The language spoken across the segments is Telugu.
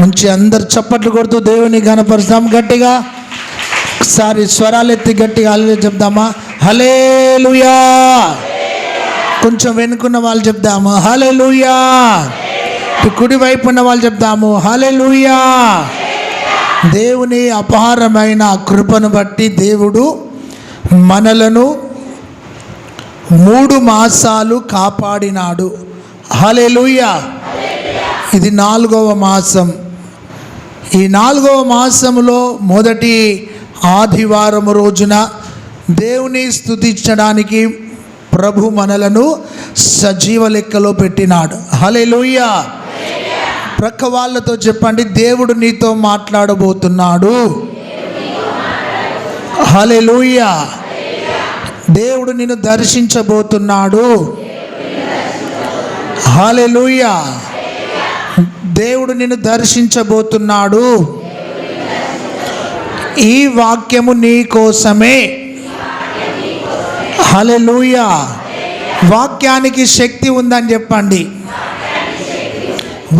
మంచి అందరు చప్పట్లు కొడుతూ దేవుని ఘనపరుస్తాం. గట్టిగా ఒకసారి స్వరాలు ఎత్తి గట్టిగా హల్లెలూయా చెప్దామా? హల్లెలూయా. కొంచెం వెనుకున్న వాళ్ళు చెప్దాము హల్లెలూయా. కుడి వైపు ఉన్న వాళ్ళు చెప్దాము హల్లెలూయా. దేవుని అపారమైన కృపను బట్టి దేవుడు మనలను 3 మాసాలు కాపాడినాడు. హల్లెలూయా. ఇది 4వ మాసం. ఈ 4వ మాసములో మొదటి ఆదివారం రోజున దేవుని స్తుతించడానికి ప్రభు మనలను సజీవ లెక్కలో పెట్టినాడు. హల్లెలూయా. ప్రక్క వాళ్ళతో చెప్పండి, దేవుడు నీతో మాట్లాడబోతున్నాడు. హల్లెలూయా. దేవుడు నిన్ను దర్శించబోతున్నాడు. హల్లెలూయా. దేవుడు నిన్ను దర్శించబోతున్నాడు. ఈ వాక్యము నీ కోసమే. హల్లెలూయా. వాక్యానికి శక్తి ఉందని చెప్పండి.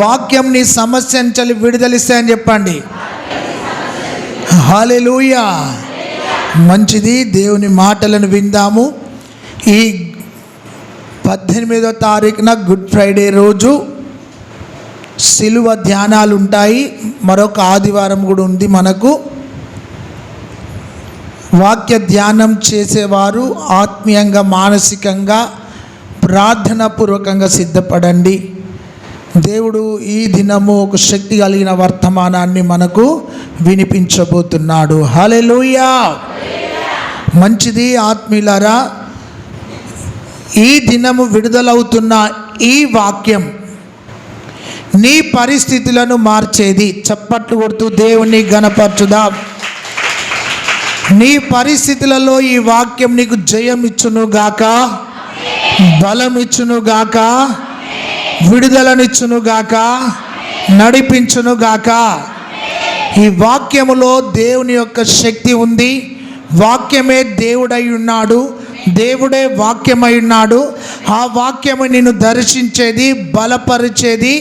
వాక్యం నీ సమస్య నుంచి విడుదలిస్తాయని చెప్పండి. హల్లెలూయా. మంచిది. దేవుని మాటలను విందాము. ఈ 18వ తారీఖున గుడ్ ఫ్రైడే రోజు సిలువ ధ్యానాలు ఉంటాయి. మరొక ఆదివారం కూడా ఉంది మనకు. వాక్య ధ్యానం చేసేవారు ఆత్మీయంగా మానసికంగా ప్రార్థనాపూర్వకంగా సిద్ధపడండి. దేవుడు ఈ దినము ఒక శక్తి కలిగిన వర్తమానాన్ని మనకు వినిపించబోతున్నాడు. హల్లెలూయా. మంచిది. ఆత్మీయులారా, ఈ దినము విడుదలవుతున్న ఈ వాక్యం నీ పరిస్థితులను మార్చేది. చప్పట్లు కొడుతూ దేవుని ఘనపరచుదాం. నీ పరిస్థితులలో ఈ వాక్యం నీకు జయం ఇచ్చును గాక, బలం ఇచ్చును గాక, విడుదలనిచ్చును గాక, నడిపించును గాక. ఈ వాక్యములో దేవుని యొక్క శక్తి ఉంది. వాక్యమే దేవుడై ఉన్నాడు. దేవుడే వాక్యమై ఉన్నాడు. ఆ వాక్యము నిన్ను దర్శించేది, బలపరిచేది,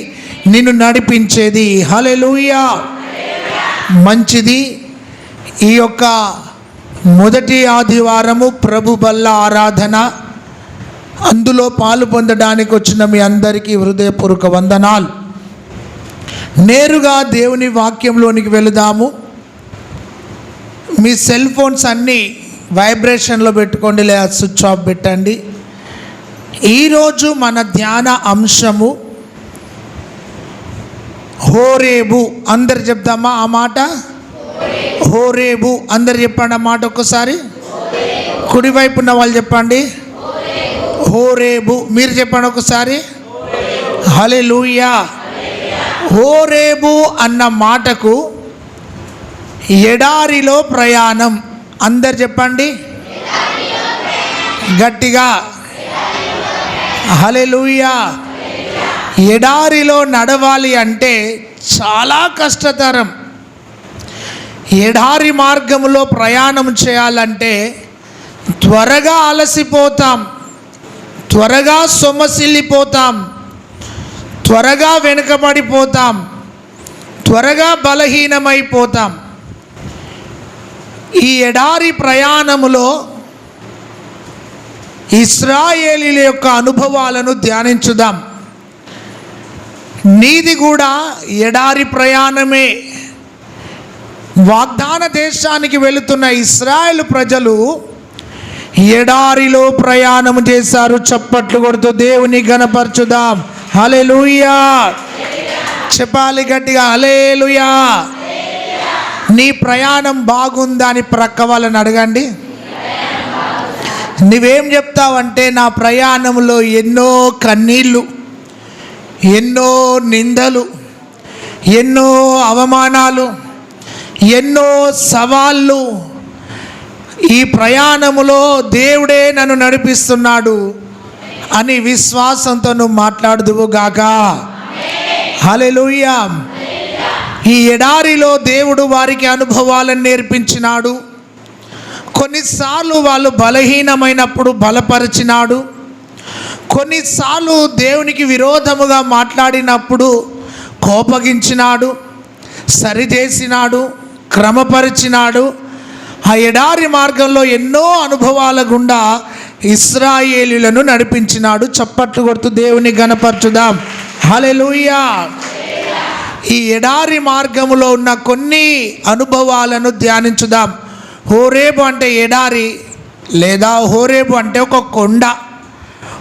నిన్ను నడిపించేది. హల్లెలూయా. మంచిది. ఈ యొక్క మొదటి ఆదివారము ప్రభు బల్ల ఆరాధన. అందులో పాలు పొందడానికి వచ్చిన మీ అందరికీ హృదయపూర్వక వందనాలు. నేరుగా దేవుని వాక్యంలోనికి వెళదాము. మీ సెల్ ఫోన్స్ అన్నీ వైబ్రేషన్లో పెట్టుకోండి, లేదా స్విచ్ ఆఫ్ పెట్టండి. ఈరోజు మన ధ్యాన అంశము హోరేబు. అందరు చెప్దామా ఆ మాట? హోరేబు. అందరు చెప్పండి ఆ మాట ఒక్కసారి. కుడివైపు ఉన్న వాళ్ళు చెప్పండి హోరేబు. మీరు చెప్పండి ఒకసారి హల్లెలూయా. హోరేబు అన్న మాటకు ఎడారిలో ప్రయాణం. అందరు చెప్పండి గట్టిగా హల్లెలూయా. ఎడారిలో నడవాలి అంటే చాలా కష్టతరం. ఎడారి మార్గంలో ప్రయాణం చేయాలంటే త్వరగా అలసిపోతాం, త్వరగా సొమ్మసిల్లిపోతాం, త్వరగా వెనుకబడిపోతాం, త్వరగా బలహీనమైపోతాం. ఈ ఎడారి ప్రయాణములో ఇశ్రాయేలీయుల యొక్క అనుభవాలను ధ్యానించుదాం. నీది కూడా ఎడారి ప్రయాణమే. వాగ్దాన దేశానికి వెళుతున్న ఇశ్రాయేలు ప్రజలు ఎడారిలో ప్రయాణం చేశారు. చప్పట్లు కొడుతూ దేవుని ఘనపరచుదాం. హల్లెలూయా. చెప్పాలి గట్టిగా హల్లెలూయా. నీ ప్రయాణం బాగుందా అని ప్రక్క వాళ్ళని అడగండి. నువ్వేం చెప్తావంటే, నా ప్రయాణంలో ఎన్నో కన్నీళ్ళు, ఎన్నో నిందలు, ఎన్నో అవమానాలు, ఎన్నో సవాళ్ళు, ఈ ప్రయాణములో దేవుడే నన్ను నడిపిస్తున్నాడు అని విశ్వాసంతో నువ్వు మాట్లాడుదువు గాక. హల్లెలూయా. ఈ ఎడారిలో దేవుడు వారికి అనుభవాలను నేర్పించినాడు. కొన్నిసార్లు వాళ్ళు బలహీనమైనప్పుడు బలపరిచినాడు. కొన్నిసార్లు దేవునికి విరోధముగా మాట్లాడినప్పుడు కోపగించినాడు. సరిచేసినాడు, క్రమపరిచినాడు. ఆ ఎడారి మార్గంలో ఎన్నో అనుభవాల గుండా ఇశ్రాయేలీయులను నడిపించినాడు. చప్పట్లు కొడుతూ దేవుని ఘనపరచుదాం. హల్లెలూయా. ఈ ఎడారి మార్గములో ఉన్న కొన్ని అనుభవాలను ధ్యానించుదాం. హోరేబు అంటే ఎడారి, లేదా హోరేబు అంటే ఒక కొండ.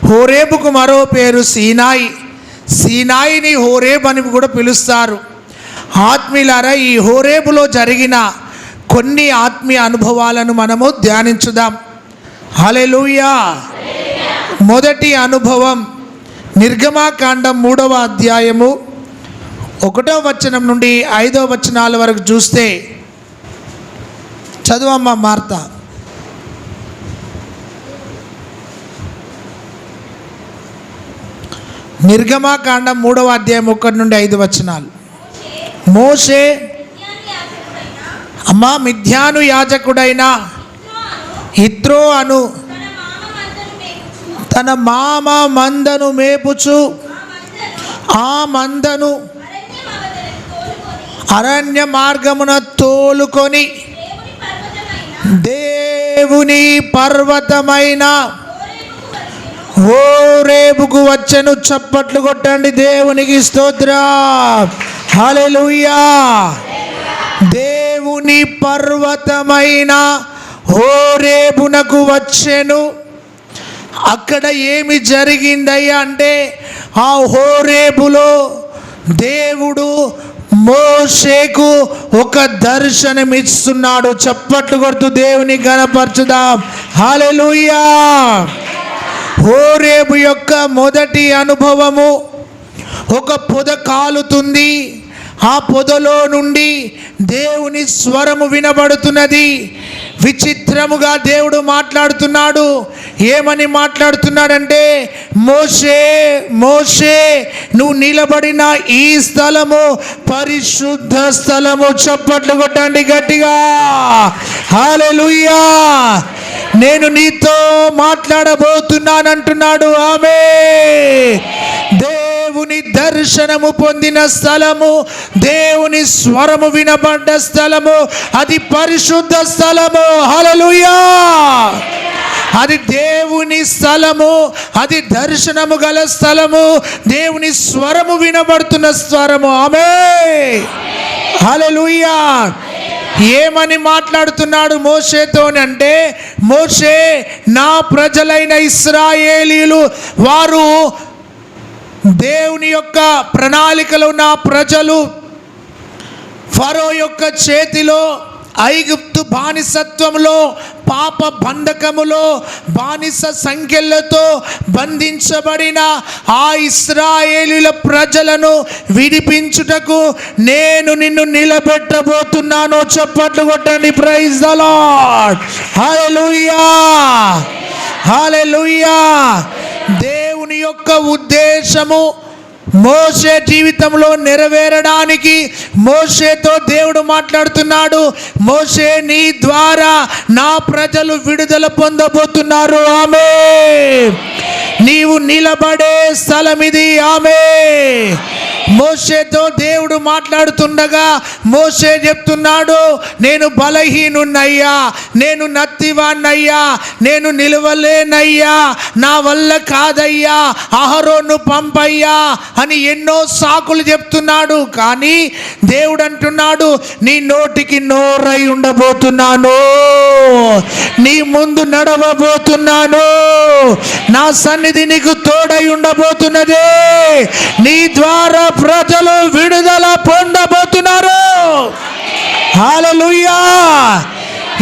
హోరేబుకు మరో పేరు సీనాయి. సీనాయిని హోరేబు అని కూడా పిలుస్తారు. ఆత్మీయులారా, ఈ హోరేబులో జరిగిన కొన్ని ఆత్మీయ అనుభవాలను మనము ధ్యానించుదాం. హల్లెలూయా. మొదటి అనుభవం నిర్గమాకాండం 3వ అధ్యాయము 1వ వచనం నుండి 5వ వచనాల వరకు చూస్తే, చదువమ్మ మార్త. నిర్గమాకాండం 3వ అధ్యాయం 1 నుండి 5 వచనాలు. మోషే మిద్యాను యాజకుడైన యిత్రో అను తన మామ మందను మేపుచు ఆ మందను అరణ్య మార్గమున తోలుకొని దేవుని పర్వతమైన హోరేబుకు వచ్చెను. చప్పట్లు కొట్టండి, దేవునికి స్తోత్రం. హల్లెలూయా. దేవుని పర్వతమైన హోరేబునకు వచ్చెను. అక్కడ ఏమి జరిగిందయ్యా అంటే, ఆ హోరేబులో దేవుడు మోషేకు ఒక దర్శనం ఇస్తున్నాడు. చప్పట్లు కొడుతూ దేవుని ఘనపరచుదాం. హల్లెలూయా. హోరేబు యొక్క మొదటి అనుభవము, ఒక పొద కాలుతుంది. ఆ పొదలో నుండి దేవుని స్వరము వినబడుతున్నది. విచిత్రముగా దేవుడు మాట్లాడుతున్నాడు. ఏమని మాట్లాడుతున్నాడంటే, మోషే మోషే, నువ్వు నిలబడిన ఈ స్థలము పరిశుద్ధ స్థలము. చప్పట్లు కొట్టండి గట్టిగా. హల్లెలూయా. నేను నీతో మాట్లాడబోతున్నానంటున్నాడు. ఆమేన్. దేవుని దర్శనము పొందిన స్థలము, దేవుని స్వరము వినబడ్డ స్థలము, అది పరిశుద్ధ స్థలము. హల్లెలూయా. అది దేవుని స్థలము, అది దర్శనము గల స్థలము, దేవుని స్వరము వినబడుతున్న స్వరము. ఆమేన్. హల్లెలూయా. ఏమని మాట్లాడుతున్నాడు మోషేతో అంటే, మోషే, నా ప్రజలైన ఇశ్రాయేలీయులు వారు దేవుని యొక్క ప్రణాళికలో నా ప్రజలు ఫరో యొక్క చేతిలో, ఐగుప్తు బానిసత్వంలో, పాప బంధకములో, బానిస సంఖ్యలతో బంధించబడిన ఆ ఇశ్రాయేలీయుల ప్రజలను విడిపించుటకు నేను నిన్ను నిలబెట్టబోతున్నాను. చప్పట్లు కొట్టండి. Praise the Lord. Hallelujah. Hallelujah. దేవుని యొక్క ఉద్దేశము మోషే జీవితంలో నెరవేరడానికి మోషేతో దేవుడు మాట్లాడుతున్నాడు. మోషే, నీ ద్వారా నా ప్రజలు విడుదల పొందబోతున్నారు. ఆమేన్. నీవు నిలబడే స్థలం ఇది. ఆమేన్. మోషేతో దేవుడు మాట్లాడుతుండగా మోషే చెప్తున్నాడు, నేను బలహీనున్నయ్యా, నేను నత్తివాణ్ణయ్యా, నేను నిలవలేనయ్యా, నా వల్ల కాదయ్యా, అహరోను పంపయ్యా అని ఎన్నో సాకులు చెప్తున్నాడు. కానీ దేవుడు అంటున్నాడు, నీ నోటికి నోరై ఉండబోతున్నాను, నీ ముందు నడవబోతున్నాను, నా సన్నిధి నీకు తోడై ఉండబోతున్నది, నీ ద్వారా ప్రజలు విడుదల పొందబోతున్నారు. హల్లెలూయా.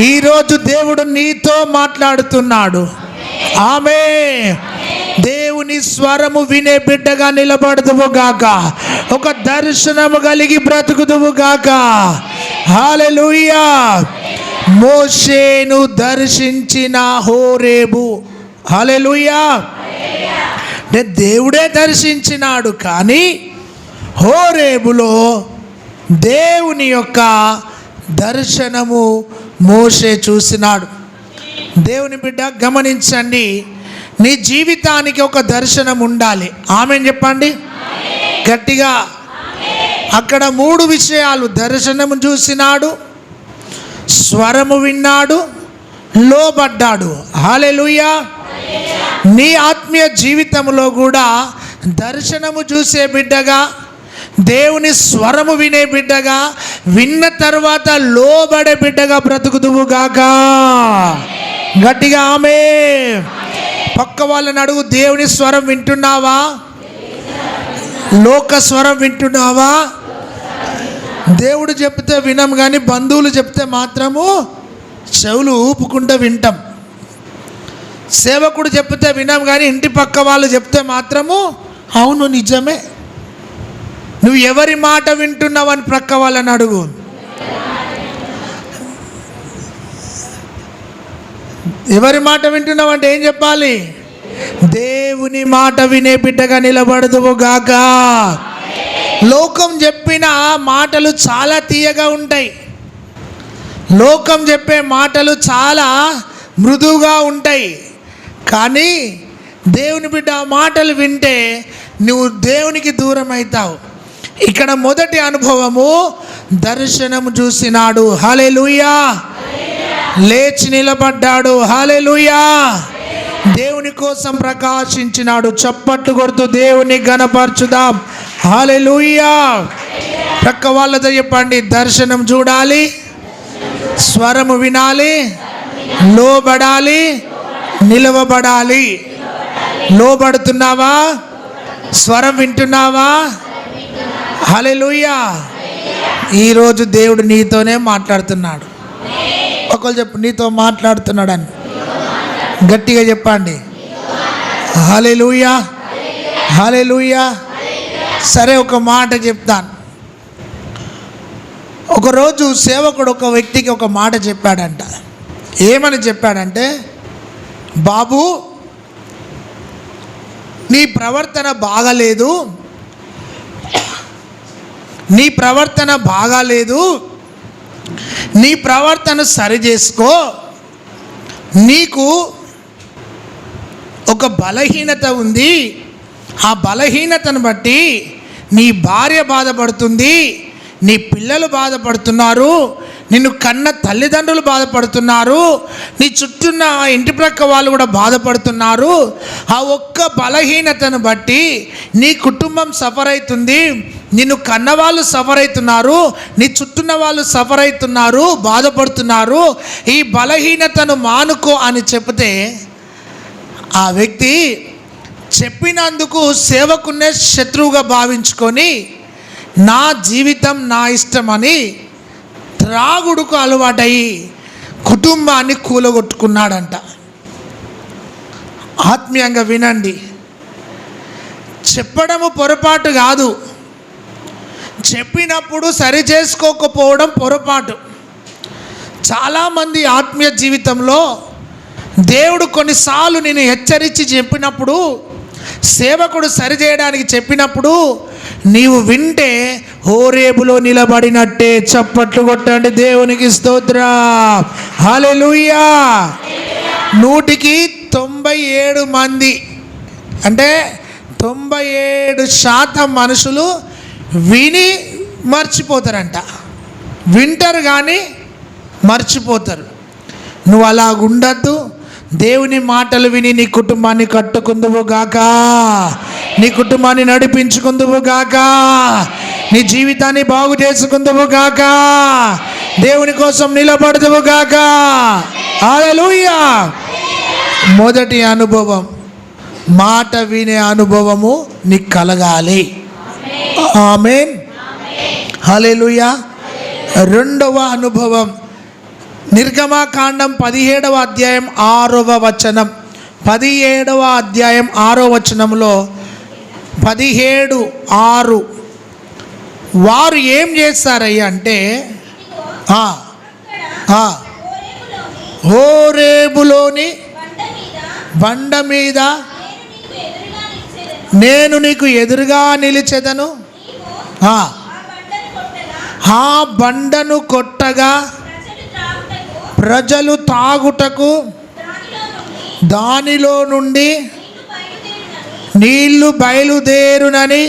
ఈరోజు దేవుడు నీతో మాట్లాడుతున్నాడు. ఆమేన్. దేవుని స్వరము వినే బిడ్డగా నిలబడదువు గాక, ఒక దర్శనము కలిగి బ్రతుకుదువు గాక. హల్లెలూయా. మోషేను దర్శించిన హోరేబు. హల్లెలూయా. దేవుడే దర్శించినాడు, కానీ హోరేబులో దేవుని యొక్క దర్శనము మోషే చూసినాడు. దేవుని బిడ్డ గమనించండి, నీ జీవితానికి ఒక దర్శనం ఉండాలి. ఆమేన్ చెప్పండి గట్టిగా. అక్కడ 3 విషయాలు: దర్శనము చూసినాడు, స్వరము విన్నాడు, లోబడ్డాడు. హల్లెలూయా. నీ ఆత్మీయ జీవితంలో కూడా దర్శనము చూసే బిడ్డగా, దేవుని స్వరము వినే బిడ్డగా, విన్న తర్వాత లోబడే బిడ్డగా బ్రతుకుదువు గాక. గట్టిగా ఆమేన్. పక్క వాళ్ళని అడుగు, దేవుని స్వరం వింటున్నావా? లోక స్వరం వింటున్నావా? దేవుడు చెప్తే వినం, కానీ బంధువులు చెప్తే మాత్రము చెవులు ఊపుకుంటూ వింటాం. సేవకుడు చెప్తే వినం, కానీ ఇంటి పక్క వాళ్ళు చెప్తే మాత్రము అవును నిజమే. నువ్వు ఎవరి మాట వింటున్నావు అని ప్రక్క వాళ్ళని అడుగు. ఎవరి మాట వింటున్నావు అంటే ఏం చెప్పాలి? దేవుని మాట వినే బిడ్డగా నిలబడదువు గాక. లోకం చెప్పిన మాటలు చాలా తీయగా ఉంటాయి. లోకం చెప్పే మాటలు చాలా మృదువుగా ఉంటాయి. కానీ దేవుని బిడ్డ మాటలు వింటే నువ్వు దేవునికి దూరం అవుతావు. ఇక్కడ మొదటి అనుభవము, దర్శనము చూసినాడు. హల్లెలూయా. లేచి నిలబడ్డాడు. హల్లెలూయా. దేవుని కోసం ప్రకాశించినాడు. చప్పట్లు కొడుతూ దేవుని ఘనపరచుదాం. హల్లెలూయా. ప్రక్క వాళ్ళతో చెప్పండి, దర్శనం చూడాలి, స్వరము వినాలి, లోబడాలి, నిలవబడాలి. లోబడుతున్నావా? స్వరం వింటున్నావా? హల్లెలూయా. ఈరోజు దేవుడు నీతోనే మాట్లాడుతున్నాడు. ఒకళ్ళు చెప్పు, నీతో మాట్లాడుతున్నాడని గట్టిగా చెప్పండి. హల్లెలూయా, హల్లెలూయా. సరే, ఒక మాట చెప్తాను. ఒకరోజు సేవకుడు ఒక వ్యక్తికి ఒక మాట చెప్పాడంట. ఏమని చెప్పాడంటే, బాబు, నీ ప్రవర్తన బాగాలేదు, నీ ప్రవర్తన బాగాలేదు, నీ ప్రవర్తన సరి చేసుకో. నీకు ఒక బలహీనత ఉంది. ఆ బలహీనతను బట్టి నీ భార్య బాధపడుతుంది, నీ పిల్లలు బాధపడుతున్నారు, నిన్ను కన్న తల్లిదండ్రులు బాధపడుతున్నారు, నీ చుట్టూన్న ఇంటి ప్రక్క వాళ్ళు కూడా బాధపడుతున్నారు. ఆ ఒక్క బలహీనతను బట్టి నీ కుటుంబం సఫర్ అవుతుంది, నిన్ను కన్నవాళ్ళు సఫర్ అవుతున్నారు, నీ చుట్టూన్న వాళ్ళు సఫర్ అవుతున్నారు, బాధపడుతున్నారు. ఈ బలహీనతను మానుకో అని చెప్తే ఆ వ్యక్తి చెప్పినందుకు సేవకున్నే శత్రువుగా భావించుకొని నా జీవితం నా ఇష్టమని త్రాగుడుకు అలవాటయి కుటుంబాన్ని కూలగొట్టుకున్నాడంట. ఆత్మీయంగా వినండి, చెప్పడము పొరపాటు కాదు, చెప్పినప్పుడు సరి చేసుకోకపోవడం పొరపాటు. చాలామంది ఆత్మీయ జీవితంలో దేవుడు కొన్నిసార్లు నేను హెచ్చరించి చెప్పినప్పుడు, సేవకుడు సరిచేయడానికి చెప్పినప్పుడు నీవు వింటే హోరేబులో నిలబడినట్టే. చప్పట్లు కొట్టండి, దేవునికి స్తోత్రం. హల్లెలూయా. 197 మంది అంటే 97% మనుషులు విని మర్చిపోతారంట. వింటారు కానీ మర్చిపోతారు. నువ్వు అలా ఉండద్దు. దేవుని మాటలు విని నీ కుటుంబాన్ని కట్టుకుందువు గాక, నీ కుటుంబాన్ని నడిపించుకుందువు గాక, నీ జీవితాన్ని బాగు చేసుకుందువు గాక, దేవుని కోసం నిలబడదువు గాక. హల్లెలూయా. మొదటి అనుభవం, మాట వినే అనుభవము నీకు కలగాలి. ఆమేన్. హల్లెలూయా. రెండవ అనుభవం, నిర్గమకాండం 17వ అధ్యాయం 6వ వచనం. 17వ అధ్యాయం 6వ వచనంలో 17:6 వారు ఏం చేస్తారయ్యా అంటే, హోరేబులోని బండ మీద నేను నీకు ఎదురుగా నిలిచెదను, ఆ బండను కొట్టగా ప్రజలు తాగుటకు దానిలో నుండి నీళ్లు బయలుదేరునని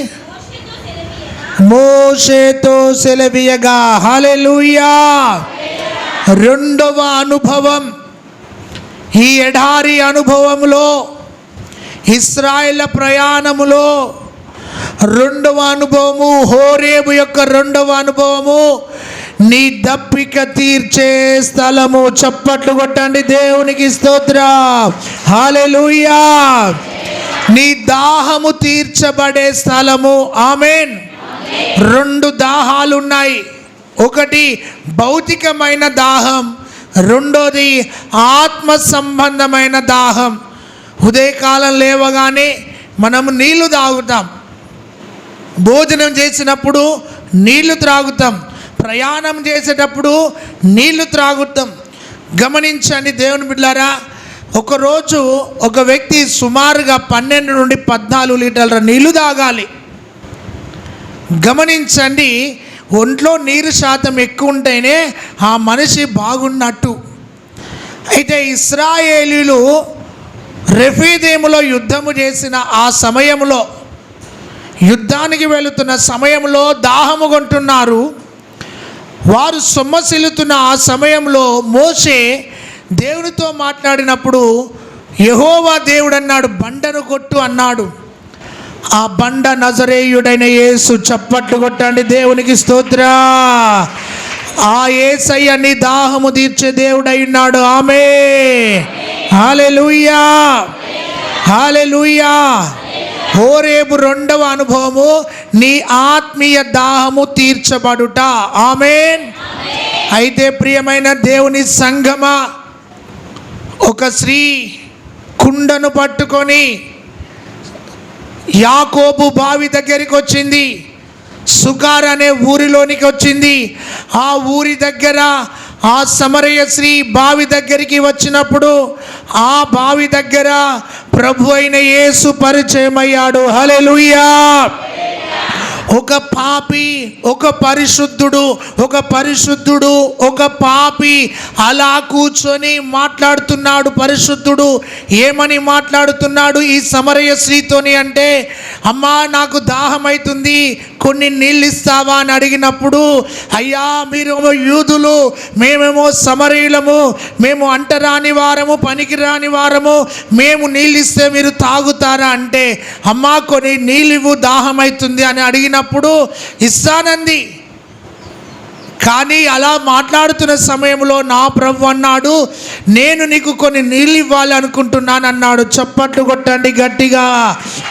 మోషేతో సెలవీయగా. హల్లెలూయా. రెండవ అనుభవం, ఈ ఎడారి అనుభవములో, ఇశ్రాయేల్ ప్రయాణములో రెండవ అనుభవము, హోరేబు యొక్క రెండవ అనుభవము, నీ దప్పిక తీర్చే స్థలము. చప్పట్లు కొట్టండి, దేవునికి స్తోత్రం. హల్లెలూయా. నీ దాహము తీర్చబడే స్థలము. ఆమేన్. రెండు దాహాలు ఉన్నాయి. ఒకటి భౌతికమైన దాహం, రెండోది ఆత్మ సంబంధమైన దాహం. ఉదయకాలం లేవగానే మనము నీళ్లు తాగుతాం, భోజనం చేసినప్పుడు నీళ్లు త్రాగుతాం, ప్రయాణం చేసేటప్పుడు నీళ్లు త్రాగుతాం. గమనించండి దేవుని బిడ్డలారా, ఒకరోజు ఒక వ్యక్తి సుమారుగా 12 నుండి 14 లీటర్ల నీళ్లు తాగాలి. గమనించండి, ఒంట్లో నీరు శాతం ఎక్కువ ఉంటేనే ఆ మనిషి బాగున్నట్టు. అయితే ఇశ్రాయేలీలు రెఫీదీములో యుద్ధము చేసిన ఆ సమయంలో, యుద్ధానికి వెళుతున్న సమయంలో దాహము కొంటున్నారు. వారు సొమ్మసిల్లుతున్న ఆ సమయంలో మోషే దేవునితో మాట్లాడినప్పుడు యెహోవా దేవుడు అన్నాడు, బండను కొట్టు అన్నాడు. ఆ బండ నజరేయుడైన యేసు. చప్పట్లు కొట్టండి, దేవునికి స్తోత్రం. ఆ యేసయ్య నీ దాహము తీర్చే దేవుడై ఉన్నాడు. ఆమేన్. హల్లెలూయా. హల్లెలూయా. హోరేబు రెండవ అనుభవము, నీ ఆత్మీయ దాహము తీర్చబడుట. ఆమేన్. అయితే ప్రియమైన దేవుని సంగమా, ఒక స్త్రీ కుండను పట్టుకొని యాకోబు బావి దగ్గరికి వచ్చింది. సుకార్ అనే ఊరిలోనికి వచ్చింది. ఆ ఊరి దగ్గర ఆ సమరయ స్త్రీ బావి దగ్గరికి వచ్చినప్పుడు ఆ బావి దగ్గర ప్రభు అయిన యేసు పరిచయం అయ్యాడు. హల్లెలూయా. ఒక పాపి, ఒక పరిశుద్ధుడు, ఒక పరిశుద్ధుడు, ఒక పాపి అలా కూర్చొని మాట్లాడుతున్నాడు. పరిశుద్ధుడు ఏమని మాట్లాడుతున్నాడు ఈ సమరయ స్త్రీతోని అంటే, అమ్మా నాకు దాహమైతుంది, కొన్ని నీళ్ళు ఇస్తావా అని అడిగినప్పుడు, అయ్యా మీరేమో యూదులు, మేమేమో సమరయులము, మేము అంటరాని వారము, పనికిరాని వారము, మేము నీళ్ళు ఇస్తే మీరు తాగుతారా అంటే, అమ్మా కొన్ని నీళ్ళు ఇవ్వు, దాహమైతుంది అని అడిగినప్పుడు ఇస్తానంది. కానీ అలా మాట్లాడుతున్న సమయంలో నా ప్రభు అన్నాడు, నేను నీకు కొన్ని నీళ్ళు ఇవ్వాలి అనుకుంటున్నాను అన్నాడు. చప్పట్లు కొట్టండి గట్టిగా.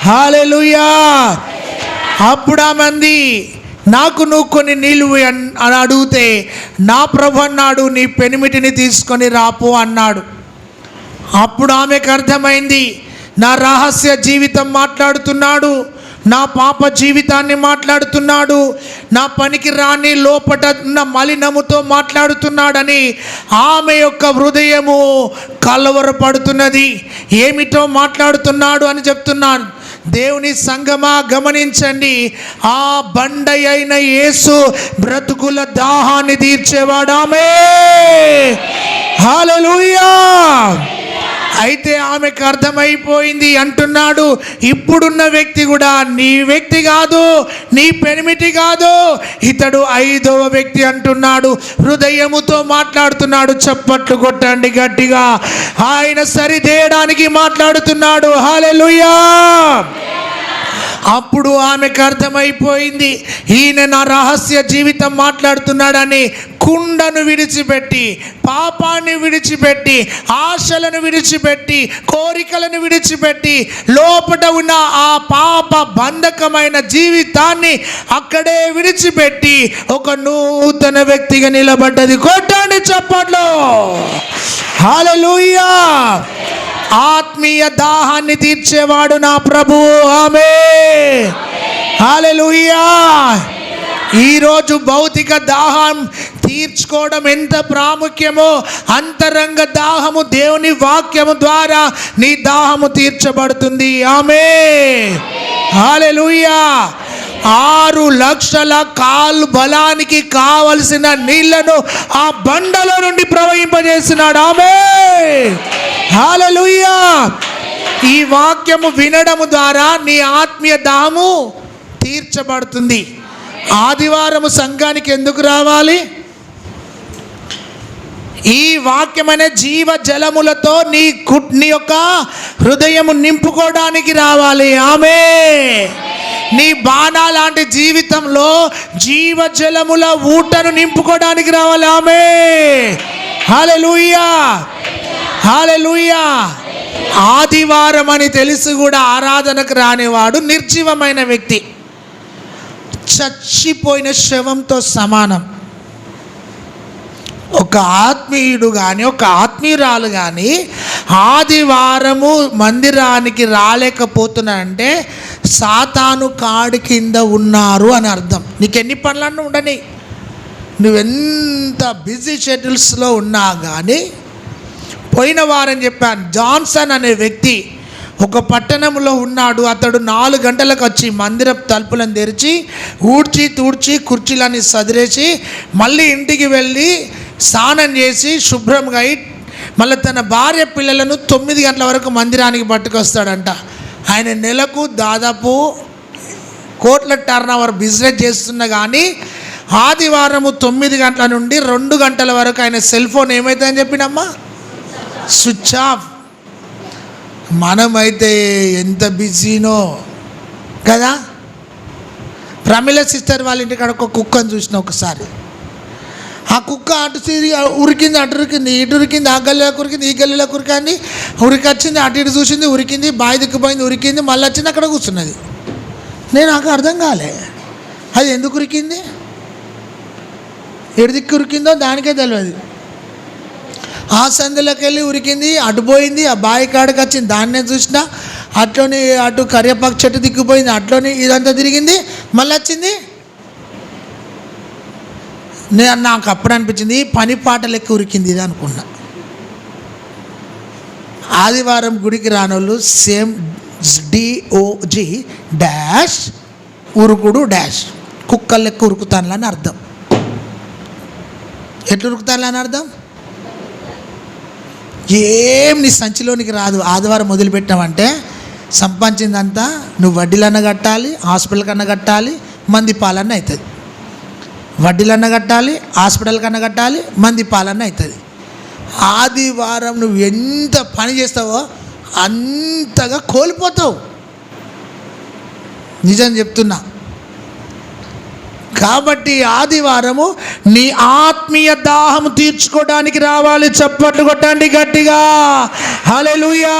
హల్లెలూయా. అప్పుడు ఆ మంది, నాకు నువ్వు కొన్ని నీళ్ళు అని అడిగితే నా ప్రభు అన్నాడు, నీ పెనిమిటిని తీసుకొని రాపో అన్నాడు. అప్పుడు ఆమెకు అర్థమైంది, నా రహస్య జీవితం మాట్లాడుతున్నాడు, నా పాప జీవితాన్ని మాట్లాడుతున్నాడు, నా పనికి రాని లోపట ఉన్న మలినముతో మాట్లాడుతున్నాడని ఆమె యొక్క హృదయము కలవరపడుతున్నది. ఏమిటో మాట్లాడుతున్నాడు అని చెప్తున్నాను. దేవుని సంగమా గమనించండి, ఆ బండ అయిన యేసు బ్రతుకుల దాహాన్ని తీర్చేవాడు. ఆమేన్. హల్లెలూయా. అయితే ఆమెకు అర్థమైపోయింది. అంటున్నాడు, ఇప్పుడున్న వ్యక్తి కూడా నీ వ్యక్తి కాదు, నీ పెనిమిటి కాదు, ఇతడు 5వ వ్యక్తి అంటున్నాడు. హృదయముతో మాట్లాడుతున్నాడు. చప్పట్లు కొట్టండి గట్టిగా. ఆయన సరిదేయడానికి మాట్లాడుతున్నాడు. హల్లెలూయా. అప్పుడు ఆమెకు అర్థమైపోయింది, ఈయన నా రహస్య జీవితం మాట్లాడుతున్నాడని. కుండను విడిచిపెట్టి, పాపాన్ని విడిచిపెట్టి, ఆశలను విడిచిపెట్టి, కోరికలను విడిచిపెట్టి, లోపట ఉన్న ఆ పాప బంధకమైన జీవితాన్ని అక్కడే విడిచిపెట్టి ఒక నూతన వ్యక్తిగా నిలబడ్డది. కొట్టండి చప్పట్లు. హల్లెలూయా. ఆత్మీయ దాహాన్ని తీర్చేవాడు నా ప్రభువు. ఆమేన్. హల్లెలూయా. ఈరోజు భౌతిక దాహం తీర్చుకోవడం ఎంత ప్రాముఖ్యమో, అంతరంగ దాహము దేవుని వాక్యము ద్వారా నీ దాహము తీర్చబడుతుంది. ఆమేన్. హల్లెలూయా. 6 లక్షల కాలు బలానికి కావలసిన నీళ్లను ఆ బండలో నుండి ప్రవహింపజేసినాడు. ఆమేన్. హల్లెలూయా. ఈ వాక్యము వినడము ద్వారా నీ ఆత్మీయ దాహము తీర్చబడుతుంది. ఆదివారము సంఘానికి ఎందుకు రావాలి? ఈ వాక్యమైన జీవ జలములతో నీ యొక్క హృదయము నింపుకోవడానికి రావాలి. ఆమేన్. నీ బాణా లాంటి జీవితంలో జీవ జలముల ఊటను నింపుకోవడానికి రావాలి. ఆమేన్. హల్లెలూయా, హల్లెలూయా. ఆదివారం అని తెలిసి కూడా ఆరాధనకు రానివాడు నిర్జీవమైన వ్యక్తి, చచ్చిపోయిన శవంతో సమానం. ఒక ఆత్మీయుడు కానీ ఒక ఆత్మీయురాలు కానీ ఆదివారము మందిరానికి రాలేకపోతున్నానంటే సాతాను కాడి కింద ఉన్నారు అని అర్థం. నీకు ఎన్ని పనులన్నా ఉండని, నువ్వెంత బిజీ షెడ్యూల్స్లో ఉన్నా కానీ. పోయిన వారం చెప్పాను, జాన్సన్ అనే వ్యక్తి ఒక పట్టణంలో ఉన్నాడు. అతడు 4 గంటలకు వచ్చి మందిరం తలుపులను తెరిచి ఊడ్చి తూడ్చి కుర్చీలని సదిరేసి మళ్ళీ ఇంటికి వెళ్ళి స్నానం చేసి శుభ్రంగా అయి మళ్ళీ తన భార్య పిల్లలను 9 గంటల వరకు మందిరానికి పట్టుకొస్తాడంట. ఆయన నెలకు దాదాపు కోట్ల టర్నోవర్ బిజినెస్ చేస్తున్నా కానీ ఆదివారము 9 గంటల నుండి 2 గంటల వరకు ఆయన సెల్ ఫోన్ ఏమవుతుందని చెప్పినమ్మా, స్విచ్ ఆఫ్. మనమైతే ఎంత బిజీనో కదా. ప్రమిళ సిస్టర్ వాళ్ళ ఇంటికాడ ఒక కుక్కను చూసిన ఒకసారి. ఆ కుక్క అటు తిరిగి ఉరికింది, అటు ఉరికింది, ఇటు ఉరికింది, ఆ గల్లీలోకి ఉరికింది, ఈ గల్లీలోకి ఉరికింది, ఉరికొచ్చింది, అటు ఇటు చూసింది, ఉరికింది, బావి దిక్కుపోయింది, ఉరికింది, మళ్ళీ వచ్చింది, అక్కడ కూర్చున్నది. నాకు అర్థం కాలే అది ఎందుకు ఉరికింది, ఎటు దిక్కు ఉరికిందో దానికే తెలియదు. ఆ సందులోకి వెళ్ళి ఉరికింది, అటుపోయింది, ఆ బావి కాడికి వచ్చింది, దాన్నే చూసిన, అట్లోని అటు కరివేపాకు చెట్టు దిక్కుపోయింది, అట్లోని ఇదంతా తిరిగింది, మళ్ళీ వచ్చింది. నాకు అప్పుడు అనిపించింది పని పాటలు ఎక్కువ ఉరికింది ఇది అనుకున్నా. ఆదివారం గుడికి రానోళ్ళు సేమ్ DOG డాష్ ఉరుకుడు డాష్ కుక్కలు లెక్క ఉరుకుతానులని అర్థం. ఎట్లు ఉరుకుతానులని అర్థం? ఏం నీ సంచిలోనికి రాదు. ఆదివారం మొదలుపెట్టామంటే సంపాదించిందంతా నువ్వు వడ్డీలన్నా కట్టాలి, హాస్పిటల్ కన్నా కట్టాలి, మంది పాలన్న అవుతుంది. వడ్డీలన్నా కట్టాలి, హాస్పిటల్ కన్నా కట్టాలి, మంది పాలన్న అవుతుంది. ఆదివారం నువ్వు ఎంత పని చేస్తావో అంతగా కోల్పోతావు. నిజం చెప్తున్నా. కాబట్టి ఆదివారము నీ ఆత్మీయ దాహం తీర్చుకోవడానికి రావాలి. చప్పట్లు కొట్టండి గట్టిగా. హల్లెలూయా.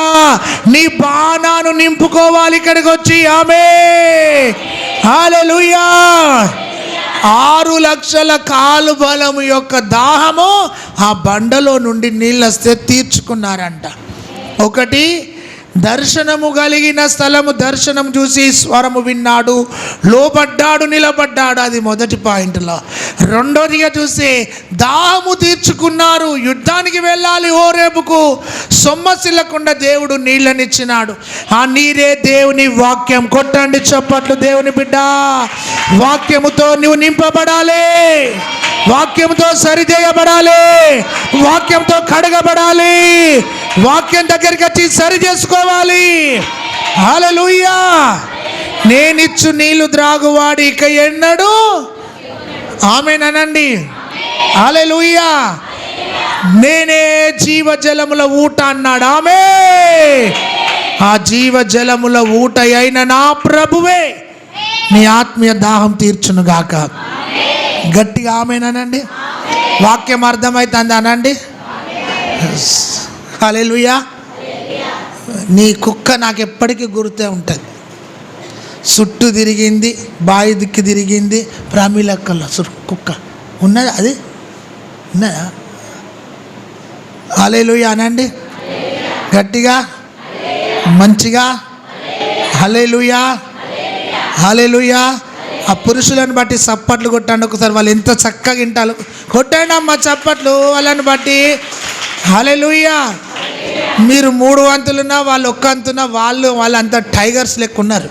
నీ బాణాను నింపుకోవాలి ఇక్కడికి వచ్చి. ఆమేన్. హల్లెలూయా. 6 లక్షల కాలు బలము యొక్క దాహము ఆ బండలో నుండి నీళ్ళు వస్తే తీర్చుకున్నారంట. ఒకటి, దర్శనము కలిగిన స్థలము, దర్శనం చూసి స్వరము విన్నాడు, లోబడ్డాడు, నిలబడ్డాడు. అది మొదటి పాయింట్లో. రెండోదిగా చూసి దాహము తీర్చుకున్నారు. యుద్ధానికి వెళ్ళాలి హోరేబుకు, సొమ్మసిల్లకుండా దేవుడు నీళ్ళనిచ్చినాడు. ఆ నీరే దేవుని వాక్యం. కొట్టండి చప్పట్లు దేవుని బిడ్డ. వాక్యముతో నువ్వు నింపబడాలి, వాక్యంతో సరిచేయబడాలి, వాక్యంతో కడగబడాలి, వాక్యం దగ్గరికి వచ్చి సరి చేసుకోవాలి. హల్లెలూయా. నేనిచ్చు నీళ్లు ద్రాగువాడు ఇక ఎన్నడు. ఆమేన్ అనండి. హల్లెలూయా. నేనే జీవజలముల ఊట అన్నాడు. ఆమేన్. ఆ జీవజలముల ఊట అయిన నా ప్రభువే నీ ఆత్మీయ దాహం తీర్చునుగాక. గట్టిగా ఆమేన్ అనండి. వాక్యం అర్థమవుతుంది అనండి. హల్లెలూయా. నీ కుక్క నాకు ఎప్పటికీ గుర్తే ఉంటుంది. చుట్టూ తిరిగింది, బావి దిక్కు తిరిగింది, ప్రామిలక్కల కుక్క ఉన్నది. అది ఉన్నదా? హల్లెలూయా అనండి గట్టిగా మంచిగా. హల్లెలూయా, హల్లెలూయా. ఆ పురుషులను బట్టి చప్పట్లు కొట్టండి ఒకసారి. వాళ్ళు ఎంత చక్కగా వింటారు. కొట్టండి అమ్మ చప్పట్లు వాళ్ళని బట్టి. హల్లెలూయా. మీరు 3 వంతులున్నా వాళ్ళు 1 వంతున్నా వాళ్ళంతా టైగర్స్ లెక్క ఉన్నారు.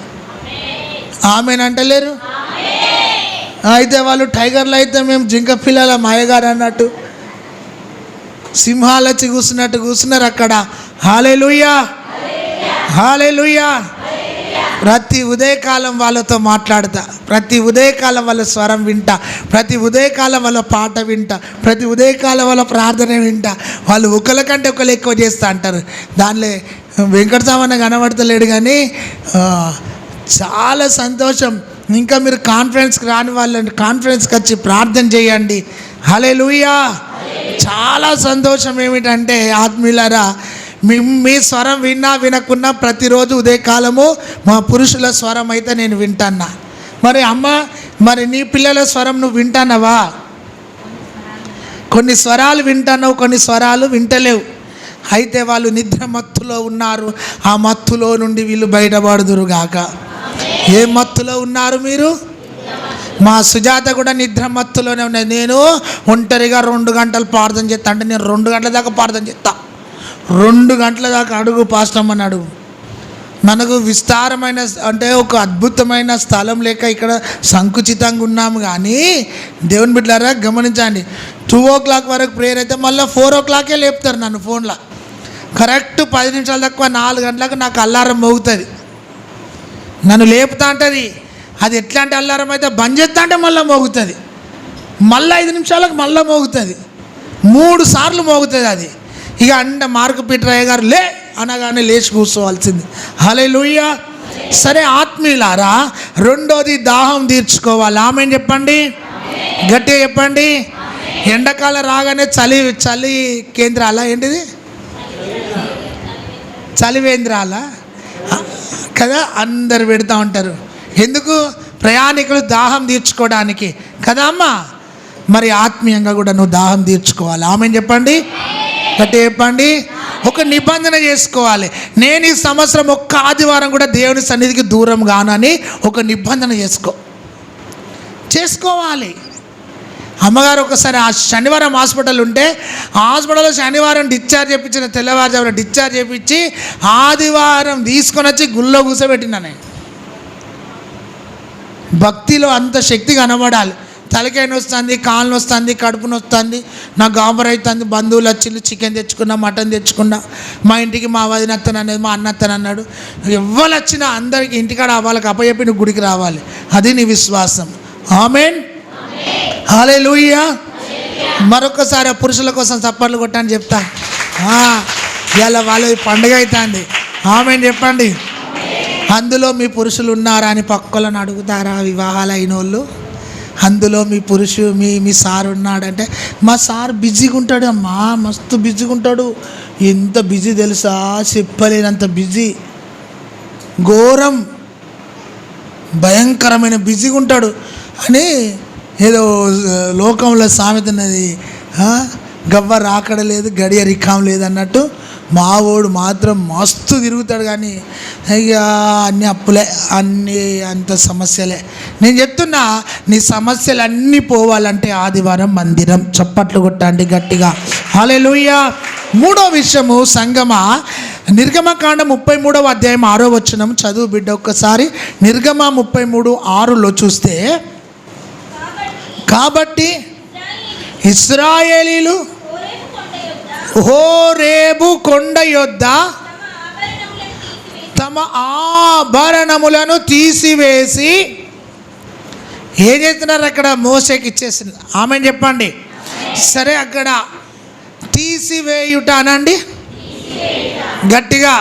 ఆమెన్ అంటలేరు. అయితే వాళ్ళు టైగర్లు అయితే మేము జింక పిల్లల మాయగారు అన్నట్టు సింహాలు వచ్చి కూర్చున్నట్టు కూర్చున్నారు అక్కడ. హల్లెలూయా, హల్లెలూయా. ప్రతి ఉదయకాలం వాళ్ళతో మాట్లాడతా, ప్రతి ఉదయకాలం వాళ్ళ స్వరం వింటా, ప్రతి ఉదయకాలం వాళ్ళ పాట వింటా, ప్రతి ఉదయకాలం వాళ్ళ ప్రార్థన వింటా. వాళ్ళు ఒకళ్ళ కంటే ఒకళ్ళు ఎక్కువ చేస్తా అంటారు. దానిలో వెంకటస్వామి కనబడతలేడు కానీ చాలా సంతోషం. ఇంకా మీరు కాన్ఫరెన్స్కి రాని వాళ్ళని కాన్ఫరెన్స్కి వచ్చి ప్రార్థన చేయండి. హల్లెలూయా. చాలా సంతోషం ఏమిటంటే ఆత్మీయులారా, మీ స్వరం విన్నా వినకున్నా ప్రతిరోజు ఉదయకాలము మా పురుషుల స్వరం అయితే నేను వింటాన్నా. మరి అమ్మ, మరి నీ పిల్లల స్వరం నువ్వు వింటానవా? కొన్ని స్వరాలు వింటానవు, కొన్ని స్వరాలు వింటలేవు. అయితే వాళ్ళు నిద్ర మత్తులో ఉన్నారు. ఆ మత్తులో నుండి వీళ్ళు బయటపడుదురుగాక. ఏ మత్తులో ఉన్నారు మీరు? మా సుజాత కూడా నిద్ర మత్తులోనే ఉన్నది. నేను ఒంటరిగా 2 గంటలు ప్రార్థన చేస్తా అంటే నేను 2 గంటల దాకా ప్రార్థన చేస్తా. 2 గంటల దాకా అడుగు పాస్టమ్ అని అడుగు. మనకు విస్తారమైన అంటే ఒక అద్భుతమైన స్థలం లేక ఇక్కడ సంకుచితంగా ఉన్నాము. కానీ దేవుని బిడ్డలారా గమనించండి, 2 o'clock వరకు ప్రేయర్ అయితే మళ్ళీ 4 o'clock లేపుతారు నన్ను ఫోన్లో. కరెక్ట్ 10 నిమిషాలు తక్కువ 4 గంటలకు నాకు అల్లారం మోగుతుంది, నన్ను లేపుతా అంటది. అది ఎట్లాంటి అల్లారం అయితే బంద్ చేస్తా అంటే మళ్ళీ మోగుతుంది, మళ్ళీ 5 నిమిషాలకు మళ్ళీ మోగుతుంది, 3 సార్లు మోగుతుంది అది. ఇక అంటే మార్కు పీటరయ్య గారు లే అనగానే లేచి కూర్చోవాల్సింది. హల్లెలూయా. సరే ఆత్మీయులారా, రెండోది దాహం తీర్చుకోవాలి. ఆమేన్ చెప్పండి, గట్టిగా చెప్పండి. ఎండాకాలం రాగానే చలి కేంద్రాల ఏంటిది, చలివేంద్రాల కదా అందరు పెడతా ఉంటారు. ఎందుకు? ప్రయాణికులు దాహం తీర్చుకోవడానికి కదా అమ్మా. మరి ఆత్మీయంగా కూడా నువ్వు దాహం తీర్చుకోవాలి. ఆమేన్ చెప్పండి, గట్టిగా చెప్పండి. ఒక నిబంధన చేసుకోవాలి. నేను ఈ సంవత్సరం ఒక్క ఆదివారం కూడా దేవుని సన్నిధికి దూరం కానని ఒక నిబంధన చేసుకోవాలి. అమ్మగారు ఒకసారి ఆ శనివారం హాస్పిటల్ ఉంటే హాస్పిటల్లో శనివారం డిశ్చార్జ్ చేయించిన, తెల్లవారుజామున డిశ్చార్జ్ చేయించి ఆదివారం తీసుకొని వచ్చి గుళ్ళో కూర్చోబెట్టినా. నేను భక్తిలో అంత శక్తి కనబడాలి. తలకాయ నొస్తుంది, కాళ్ళు నొస్తుంది, కడుపు నొస్తుంది, నాకు గాబర్ అవుతుంది. బంధువులు వచ్చింది, చికెన్ తెచ్చుకున్నా, మటన్ తెచ్చుకున్నా. మా ఇంటికి మా వదినత్తను అనేది, మా అన్నత్తను అన్నాడు. ఎవరు వచ్చినా అందరికీ ఇంటికాడ వాళ్ళకి అప్పచెప్పి నువ్వు గుడికి రావాలి. అది నీ విశ్వాసం. ఆమేన్, హల్లెలూయా. మరొకసారి ఆ పురుషుల కోసం చప్పట్లు కొట్టని చెప్తా. ఇలా వాళ్ళ పండుగ అవుతుంది. ఆమేన్ చెప్పండి. అందులో మీ పురుషులు ఉన్నారా అని పక్కలను అడుగుతారా? వివాహాలు అయిన వాళ్ళు అందులో మీ సార్ ఉన్నాడంటే, మా సార్ బిజీగా ఉంటాడు అమ్మా, మస్తు బిజీగా ఉంటాడు. ఎంత బిజీ తెలుసా, చెప్పలేనంత బిజీ, ఘోరం భయంకరమైన బిజీగా ఉంటాడు అని ఏదో లోకంలో సామెత ఉన్నది, గవ్వ రాకడ లేదు, గడియ రికాం లేదు అన్నట్టు. మావోడు మాత్రం మస్తు తిరుగుతాడు. కానీ అయ్యా అన్ని అప్పులే, అన్నీ అంత సమస్యలే. నేను చెప్తున్నా, నీ సమస్యలు అన్నీ పోవాలంటే ఆదివారం మందిరం. చప్పట్లు కొట్టండి గట్టిగా. హల్లెలూయా. మూడో విషయము సంగమ, నిర్గమకాండం 33వ అధ్యాయం 6వ వచనం చదువు బిడ్డ ఒక్కసారి. నిర్గమ 33:6లో చూస్తే, కాబట్టి ఇశ్రాయేలీలు హోరేబు కొండ యొద్ద తమ ఆభరణములను తీసివేసి ఏం చేస్తున్నారు? అక్కడ మోషేకి ఇచ్చేసింది. ఆమెను చెప్పండి. సరే, అక్కడ తీసివేయుట అనండి గట్టిగా.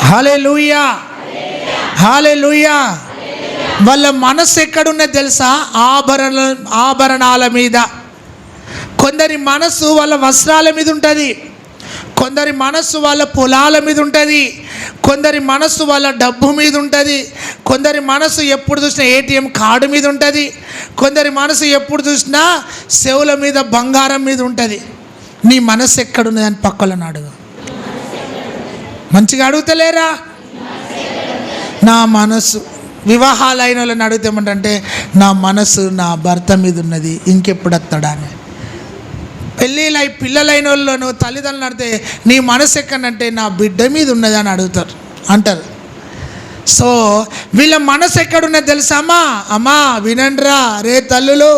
హల్లెలూయా, హల్లెలూయా. వాళ్ళ మనసు ఎక్కడున్నది తెలుసా? ఆభరణాల మీద. కొందరి మనసు వాళ్ళ వస్త్రాల మీద ఉంటుంది, కొందరి మనస్సు వాళ్ళ పొలాల మీద ఉంటుంది, కొందరి మనస్సు వాళ్ళ డబ్బు మీద ఉంటుంది, కొందరి మనసు ఎప్పుడు చూసినా ATM కార్డు మీద ఉంటుంది, కొందరి మనసు ఎప్పుడు చూసినా చెవుల మీద బంగారం మీద ఉంటుంది. నీ మనసు ఎక్కడున్నది అని పక్కలను అడుగు. మంచిగా అడుగుతలేరా? నా మనసు, వివాహాలైన వాళ్ళని అడుగుతామంటే నా మనసు నా భర్త మీద ఉన్నది, ఇంకెప్పుడు వస్తాడా అని. పెళ్ళిళ్ళై పిల్లలైన వాళ్ళు తల్లిదండ్రులు అడితే నీ మనసు ఎక్కడంటే నా బిడ్డ మీద ఉన్నది అని అంటారు. సో వీళ్ళ మనసు ఎక్కడున్నది తెలుసా? అమ్మా వినండిరా రే తల్లులు,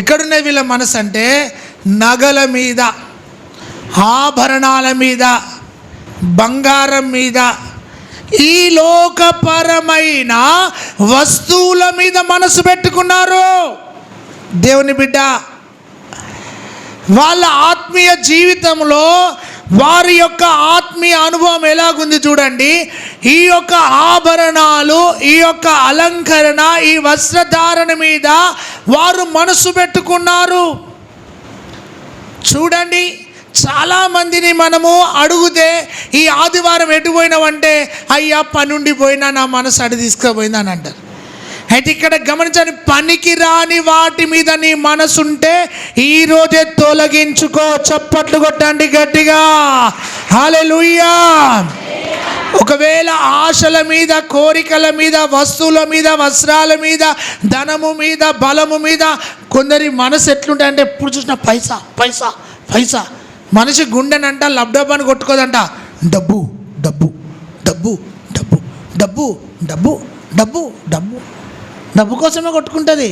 ఎక్కడున్నది వీళ్ళ మనసు అంటే నగల మీద, ఆభరణాల మీద, బంగారం మీద, ఈ లోకపరమైన వస్తువుల మీద మనసు పెట్టుకున్నారు. దేవుని బిడ్డ, వాళ్ళ ఆత్మీయ జీవితంలో వారి యొక్క ఆత్మీయ అనుభవం ఎలాగుంది చూడండి. ఈ యొక్క ఆభరణాలు, ఈ యొక్క అలంకరణ, ఈ వస్త్రధారణ మీద వారు మనసు పెట్టుకున్నారు. చూడండి, చాలామందిని మనము అడిగితే ఈ ఆదివారం ఎటు పోయినావంటే, అయ్యా పనుండి పోయినా, నా మనసు అడి తీసుకుపోయింది అని అంటారు. అయితే ఇక్కడ గమనించండి, పనికి రాని వాటి మీద నీ మనసు ఉంటే ఈరోజే తొలగించుకో. చప్పట్లు కొట్టండి గట్టిగా, హల్లెలూయా. ఒకవేళ ఆశల మీద, కోరికల మీద, వస్తువుల మీద, వస్త్రాల మీద, ధనము మీద, బలము మీద కొందరి మనసు ఎట్లుంటాయంటే ఎప్పుడు చూసినా పైసా పైసా పైసా. మనిషి గుండెనంట లబ్డబ్బని కొట్టుకోదంట, డబ్బు డబ్బు డబ్బు డబ్బు డబ్బు డబ్బు డబ్బు డబ్బు డబ్బు కోసమే కొట్టుకుంటుంది.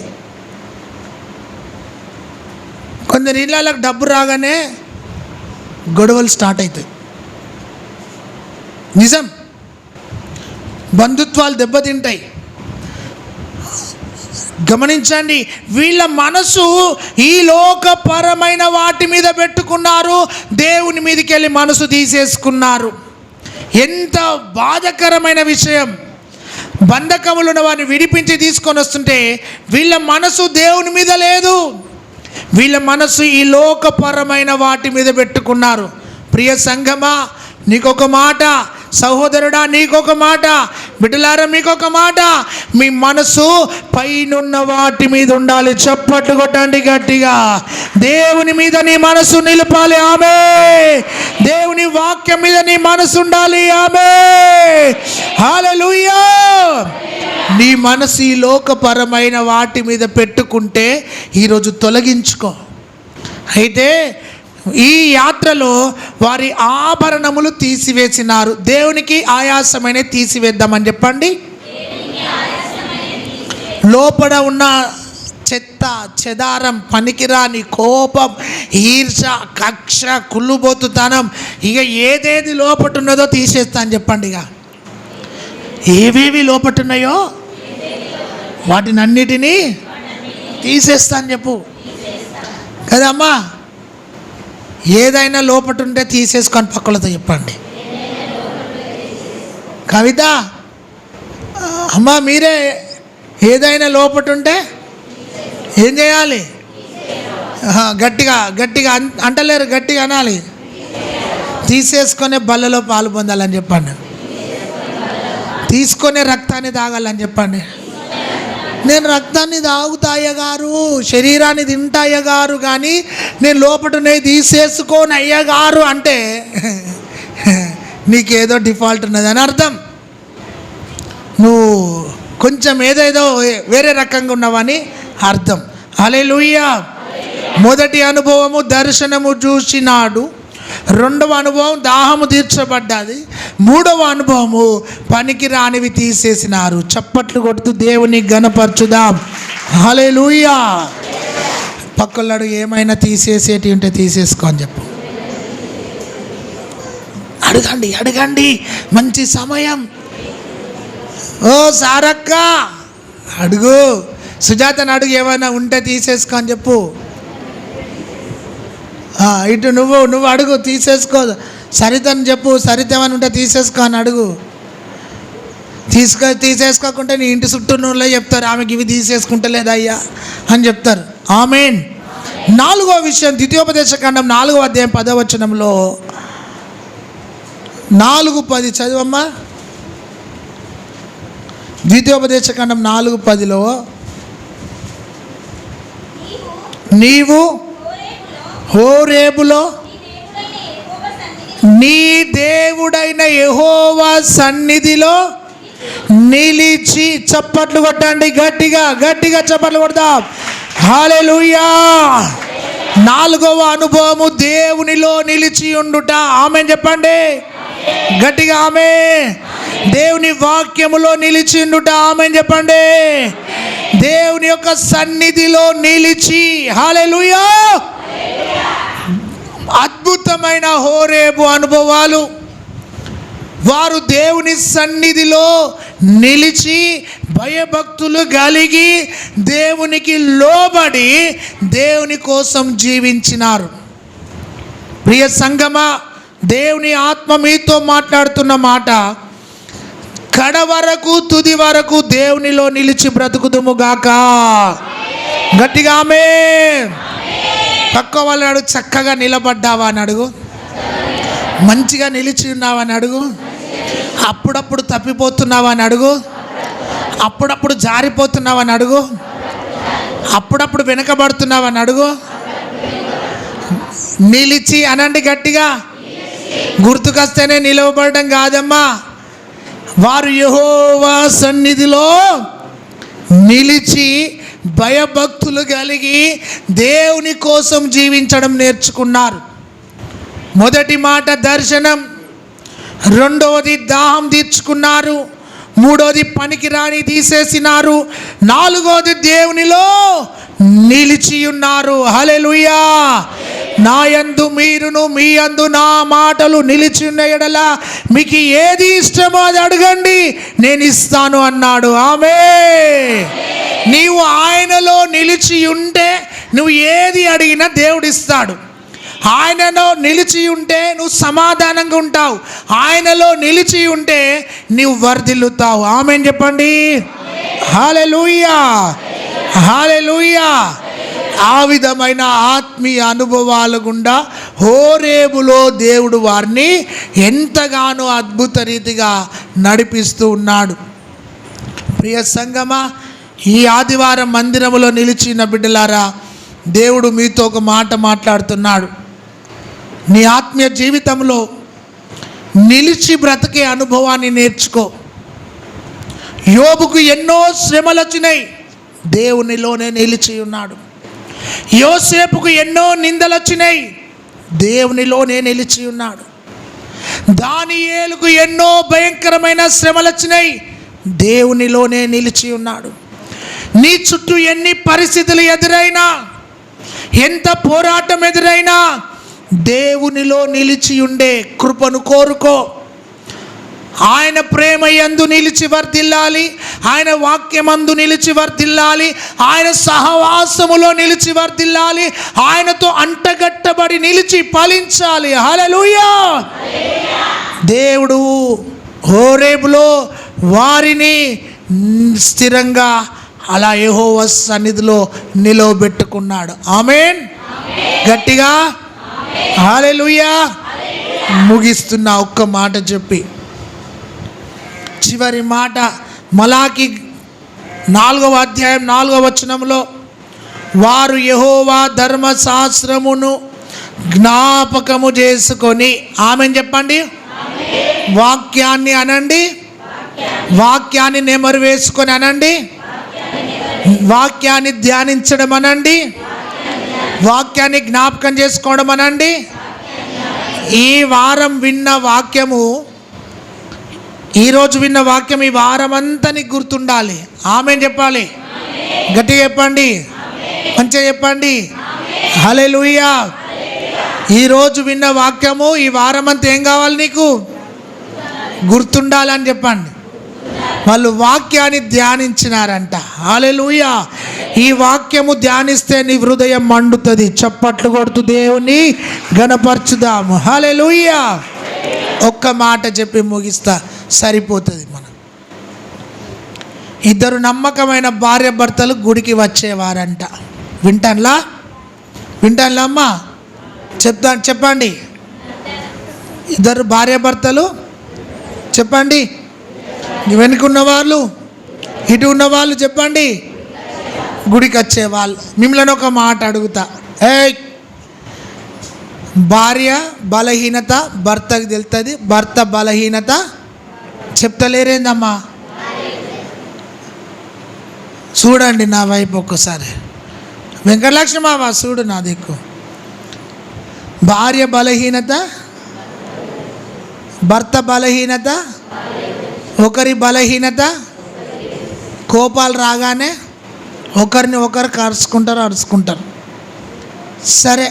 కొందరి ఇళ్ళకి డబ్బు రాగానే గొడవలు స్టార్ట్ అవుతాయి. నిజం, బంధుత్వాలు దెబ్బతింటాయి. గమనించండి, వీళ్ళ మనసు ఈ లోకపరమైన వాటి మీద పెట్టుకున్నారు, దేవుని మీదకి వెళ్ళి మనసు తీసేసుకున్నారు. ఎంత బాధకరమైన విషయం. బంధకములు ఉన్న వారిని విడిపించి తీసుకొని వస్తుంటే వీళ్ళ మనసు దేవుని మీద లేదు, వీళ్ళ మనసు ఈ లోకపరమైన వాటి మీద పెట్టుకున్నారు. ప్రియ సంఘమా, నీకొక మాట, సహోదరుడా నీకొక మాట, బిడ్డలారా మీకొక మాట, మీ మనసు పైనున్న వాటి మీద ఉండాలి. చప్పట్లు కొట్టండి గట్టిగా. దేవుని మీద నీ మనసు నిలపాలి. ఆమె దేవుని వాక్యం మీద నీ మనసు ఉండాలి. ఆమె హల్లెలూయా. నీ మనసు ఈ లోకపరమైన వాటి మీద పెట్టుకుంటే ఈరోజు తొలగించుకో. అయితే ఈ యాత్రలో వారి ఆభరణములు తీసివేసినారు. దేవునికి ఆయాసమైన తీసివేద్దామని చెప్పండి. లోపల ఉన్న చెత్త చెదారం, పనికిరాని కోపం, ఈర్ష, కక్ష, కుళ్ళుబోతుతనం, ఇక ఏదేది లోపట ఉన్నదో తీసేస్తా అని చెప్పండి. ఇక ఏవేవి లోపట ఉన్నాయో వాటిని అన్నిటినీ తీసేస్తా అని చెప్పు కదమ్మా. ఏదైనా లోపట ఉంటే తీసేసుకొని పక్కలతో చెప్పండి. కవిత, అమ్మా మీరే ఏదైనా లోపట ఉంటే ఏం చేయాలి? గట్టిగా గట్టిగా అంటలేరు, గట్టిగా అనాలి. తీసేసుకునే బల్లలో పాలు పొందాలని చెప్పండి. తీసుకునే రక్తాన్ని తాగాలని చెప్పండి. నేను రక్తాన్ని తాగుతా అయ్యగారు, శరీరాన్ని తింటా అయ్యగారు, కానీ నేను లోపటనే తీసేసుకోని అయ్యగారు అంటే నీకేదో డిఫాల్ట్ ఉన్నది అని అర్థం. నువ్వు కొంచెం ఏదేదో వేరే రకంగా ఉన్నావని అర్థం. హల్లెలూయా. మొదటి అనుభవము దర్శనము చూసినాడు, రెండవ అనుభవం దాహము తీర్చబడ్డది, మూడవ అనుభవము పనికి రానివి తీసేసినారు. చప్పట్లు కొడుతూ దేవుని ఘనపరచుదాం. హల్లెలూయా. పక్కలాడు ఏమైనా తీసేసేటి ఉంటే తీసేసుకో అని చెప్పు. అడగండి అడగండి, మంచి సమయం. ఓ సారక్క అడుగు, సుజాతను అడుగు, ఏమైనా ఉంటే తీసేసుకో అని చెప్పు. ఇటు నువ్వు అడుగు, తీసేసుకో. సరితని చెప్పు, సరిత ఏమైనా ఉంటే తీసేసుకో అని అడుగు. తీసేసుకోకుంటే నీ ఇంటి చుట్టూ నువ్వులే చెప్తారు, ఆమెకి ఇవి తీసేసుకుంటలేదయ్యా అని చెప్తారు. ఆమేన్. నాలుగో విషయం, ద్వితీయోపదేశకాండం 4వ అధ్యాయం 10వ వచనంలో 4:10 చదివమ్మా. ద్వితీయోపదేశకాండం 4:10లో నీవు హోరేబులో నీ దేవుడైన యెహోవా సన్నిధిలో నిలిచి. చప్పట్లు కొట్టండి గట్టిగా గట్టిగా, చప్పట్లు కొడదాం. హల్లెలూయా. 4వ అనుభవము దేవునిలో నిలిచి ఉండుట. ఆమేన్ చెప్పండి గట్టిగా. ఆమేన్. దేవుని వాక్యములో నిలిచి ఉండుట. ఆమేన్ చెప్పండి. దేవుని యొక్క సన్నిధిలో నిలిచి. హల్లెలూయా. అద్భుతమైన హోరేబు అనుభవాలు. వారు దేవుని సన్నిధిలో నిలిచి భయభక్తులు కలిగి దేవునికి లోబడి దేవుని కోసం జీవించినారు. ప్రియ సంగమా, దేవుని ఆత్మ మీతో మాట్లాడుతున్న మాట, కడ వరకు తుది వరకు దేవునిలో నిలిచి బ్రతుకుదుముగాక. గట్టిగా ఆమేన్. పక్క వాళ్ళు చక్కగా నిలబడ్డావా అని అడుగు, మంచిగా నిలిచి ఉన్నావా అని అడుగు, అప్పుడప్పుడు తప్పిపోతున్నావా అని అడుగు, అప్పుడప్పుడు జారిపోతున్నావా అని అడుగు, అప్పుడప్పుడు వెనకబడుతున్నావా అని అడుగు. నిలిచి అనండి గట్టిగా. గుర్తుకొస్తేనే నిలవబడడం కాదమ్మా. వారు యెహోవా సన్నిధిలో నిలిచి భయభక్తులు కలిగి దేవుని కోసం జీవించడం నేర్చుకున్నారు. మొదటి మాట దర్శనం, రెండవది దాహం తీర్చుకున్నారు, మూడవది పనికిరాని తీసేసినారు, నాలుగవది దేవునిలో నిలిచి ఉన్నారు. హల్లెలూయా. నా యందు మీరును మీ యందు నా మాటలు నిలిచి ఉన్న యెడల మీకు ఏది ఇష్టమో అది అడగండి, నేను ఇస్తాను అన్నాడు. ఆమేన్. నీవు ఆయనలో నిలిచి ఉంటే నువ్వు ఏది అడిగినా దేవుడు ఇస్తాడు. ఆయనలో నిలిచి ఉంటే నువ్వు సమాధానంగా ఉంటావు. ఆయనలో నిలిచి ఉంటే నువ్వు వర్ధిల్లుతావు. ఆమేన్ చెప్పండి. హల్లెలూయా, హల్లెలూయా. ఆ విధమైన ఆత్మీయ అనుభవాల గుండా హోరేబులో దేవుడు వారిని ఎంతగానో అద్భుత రీతిగా నడిపిస్తూ ఉన్నాడు. ప్రియ సంగమా, ఈ ఆదివారం మందిరములో నిలిచిన బిడ్డలారా, దేవుడు మీతో ఒక మాట మాట్లాడుతున్నాడు. నీ ఆత్మీయ జీవితంలో నిలిచి బ్రతికే అనుభవాన్ని నేర్చుకో. యోబుకు ఎన్నో శ్రమలు వచ్చినాయి, దేవునిలోనే నిలిచి ఉన్నాడు. యోసేపుకు ఎన్నో నిందలు వచ్చినాయి, దేవునిలోనే నిలిచి ఉన్నాడు. దానియేలుకు ఎన్నో భయంకరమైన శ్రమలు వచ్చినాయి, దేవునిలోనే నిలిచి ఉన్నాడు. నీ చుట్టూ ఎన్ని పరిస్థితులు ఎదురైనా, ఎంత పోరాటం ఎదురైనా దేవునిలో నిలిచి ఉండే కృపను కోరుకో. ఆయన ప్రేమ యందు నిలిచి వర్ధిల్లాలి, ఆయన వాక్యమందు నిలిచి వర్ధిల్లాలి, ఆయన సహవాసములో నిలిచి వర్ధిల్లాలి, ఆయనతో అంటగట్టబడి నిలిచి ఫలించాలి. హల్లెలూయా. దేవుడు హోరేబులో వారిని స్థిరంగా అలా యెహోవా సన్నిధిలో నిలవబెట్టుకున్నాడు. ఆమేన్. గట్టిగా హల్లెలూయా. ముగిస్తున్నా ఒక్క మాట చెప్పి, చివరి మాట మలాకి 4వ అధ్యాయం 4వ వచనంలో, వారు యెహోవా ధర్మశాస్త్రమును జ్ఞాపకము చేసుకొని, ఆమేన్ చెప్పండి. వాక్యాన్ని అనండి, వాక్యాన్ని నెమరు వేసుకొని అనండి, వాక్యాన్ని ధ్యానించడం అనండి, వాక్యాన్ని జ్ఞాపకం చేసుకోవడం అనండి. ఈ వారం విన్న వాక్యము, ఈరోజు విన్న వాక్యం ఈ వారం అంతా నీకు గుర్తుండాలి. ఆమేన్ చెప్పాలి. గట్టిగా చెప్పండి, మంచిగా చెప్పండి. హల్లెలూయా. ఈరోజు విన్న వాక్యము ఈ వారం అంతా ఏం కావాలి నీకు? గుర్తుండాలని చెప్పండి. వాళ్ళు వాక్యాన్ని ధ్యానించినారంట. హల్లెలూయా. ఈ వాక్యము ధ్యానిస్తే నీ హృదయం మండుతుంది. చప్పట్లు కొడుతూ దేవుని ఘనపరచుదాము. హల్లెలూయా. ఒక్క మాట చెప్పి ముగిస్తా, సరిపోతుంది. మనం ఇద్దరు నమ్మకమైన భార్య భర్తలు గుడికి వచ్చేవారంట. వింటాన్లా అమ్మా? చెప్పండి. ఇద్దరు భార్య భర్తలు చెప్పండి. వెనుకున్న వాళ్ళు, ఇటు ఉన్న వాళ్ళు చెప్పండి. గుడికి వచ్చేవాళ్ళు. మిమ్మల్ని ఒక మాట అడుగుతా. భార్య బలహీనత భర్తకు తెలుస్తుంది, భర్త బలహీనత చెప్తలేరేందమ్మా? చూడండి నా వైపు ఒక్కసారి. వెంకటలక్ష్మమ్మ చూడు నా దిక్కు. భార్య బలహీనత, భర్త బలహీనత, ఒకరి బలహీనత, కోపాలు రాగానే ఒకరిని ఒకరు అరుచుకుంటారు. సరే,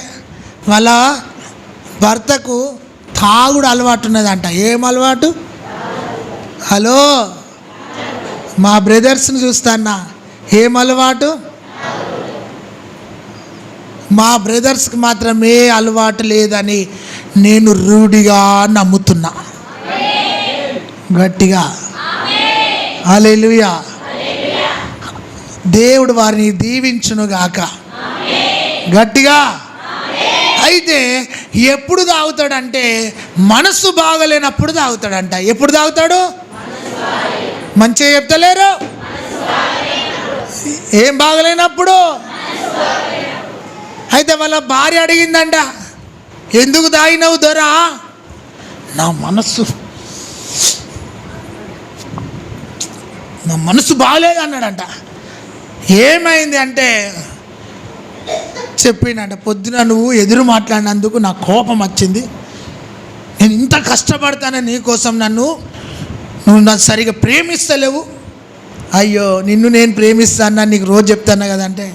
వాళ్ళ భర్తకు తాగుడు అలవాటు ఉన్నదంట. ఏం అలవాటు? హలో, మా బ్రదర్స్ని చూస్తానా, ఏం అలవాటు? మా బ్రదర్స్కి మాత్రం ఏ అలవాటు లేదని నేను రూఢిగా నమ్ముతున్నా. గట్టిగా హల్లెలూయా. దేవుడు వారిని దీవించునుగాక. గట్టిగా. అయితే ఎప్పుడు తాగుతాడంటే మనసు బాగలేనప్పుడు తాగుతాడంట. ఎప్పుడు తాగుతాడు? మంచిగా చెప్తలేరు. ఏం బాగలేనప్పుడు. అయితే వాళ్ళ భార్య అడిగిందంట, ఎందుకు తాగినవు దొరా? నా మనసు బాగలేదు అన్నాడంట. ఏమైంది అంటే చెప్పిండంట, పొద్దున నువ్వు ఎదురు మాట్లాడినందుకు నాకు కోపం వచ్చింది. నేను ఇంత కష్టపడతాను నీకోసం, నువ్వు నన్ను సరిగా ప్రేమిస్తలేవు. అయ్యో, నిన్ను నేను ప్రేమిస్తాను నీకు రోజు చెప్తాను కదంటే,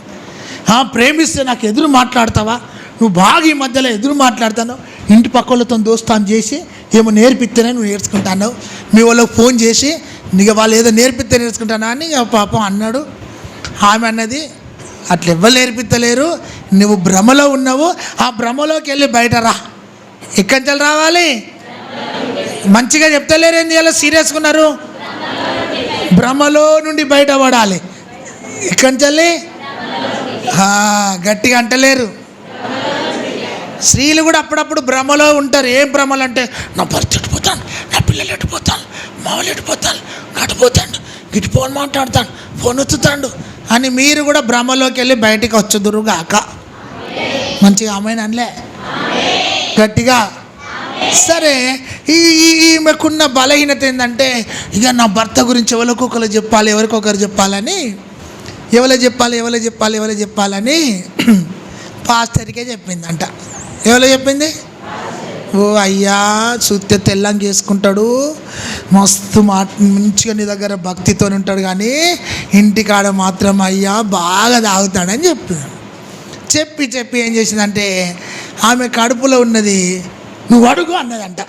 ప్రేమిస్తే నాకు ఎదురు మాట్లాడతావా? నువ్వు బాగా ఈ మధ్యలో ఎదురు మాట్లాడతాను. ఇంటి పక్కలతో దోస్తాను చేసి ఏమో నేర్పిస్తేనే నువ్వు నేర్చుకుంటాను. మీ వాళ్ళకి ఫోన్ చేసి నీకు వాళ్ళు ఏదో నేర్పిస్తే నేర్చుకుంటానా అని పాపం అన్నాడు. ఆమె అన్నది, అట్లా ఎవ్వరు నేర్పిస్తలేరు, నువ్వు భ్రమలో ఉన్నావు. ఆ భ్రమలోకి వెళ్ళి బయట రా. ఎక్కడి నుంచి రావాలి? మంచిగా చెప్తలేరు, ఏం చేయాలో సీరియస్గా ఉన్నారు. భ్రమలో నుండి బయటపడాలి. ఎక్కడి నుంచి వెళ్ళి? గట్టిగా అంటలేరు. స్త్రీలు కూడా అప్పుడప్పుడు భ్రమలో ఉంటారు. ఏం భ్రమలు అంటే, నా భర్త ఎట్టిపోతాను, నా పిల్లలు ఎట్టిపోతాను, మా వాళ్ళు ఎట్టిపోతాను, గడిపోతాడు, గిటి ఫోన్ మాట్లాడతాడు, ఫోన్ వచ్చుతాడు అని మీరు కూడా భ్రమలోకి వెళ్ళి బయటికి వచ్చుదురుగాక. మంచిగా ఆమెను అనలే గట్టిగా. సరే, ఈమెకున్న బలహీనత ఏంటంటే, ఇక నా భర్త గురించి ఎవరికొకరు చెప్పాలి, ఎవరికొకరు చెప్పాలని, ఎవరు చెప్పాలని పాస్టర్కే చెప్పిందంట. ఎవరో చెప్పింది? ఓ అయ్యా, చూస్తే తెల్లంగా చేసుకుంటాడు, మస్తు మంచిగా నీ దగ్గర భక్తితో ఉంటాడు, కానీ ఇంటికాడ మాత్రం అయ్యా బాగా తాగుతాడని చెప్పి ఏం చేసిందంటే, ఆమె కడుపులో ఉన్నది నువ్వు అడుగు అన్నదంట.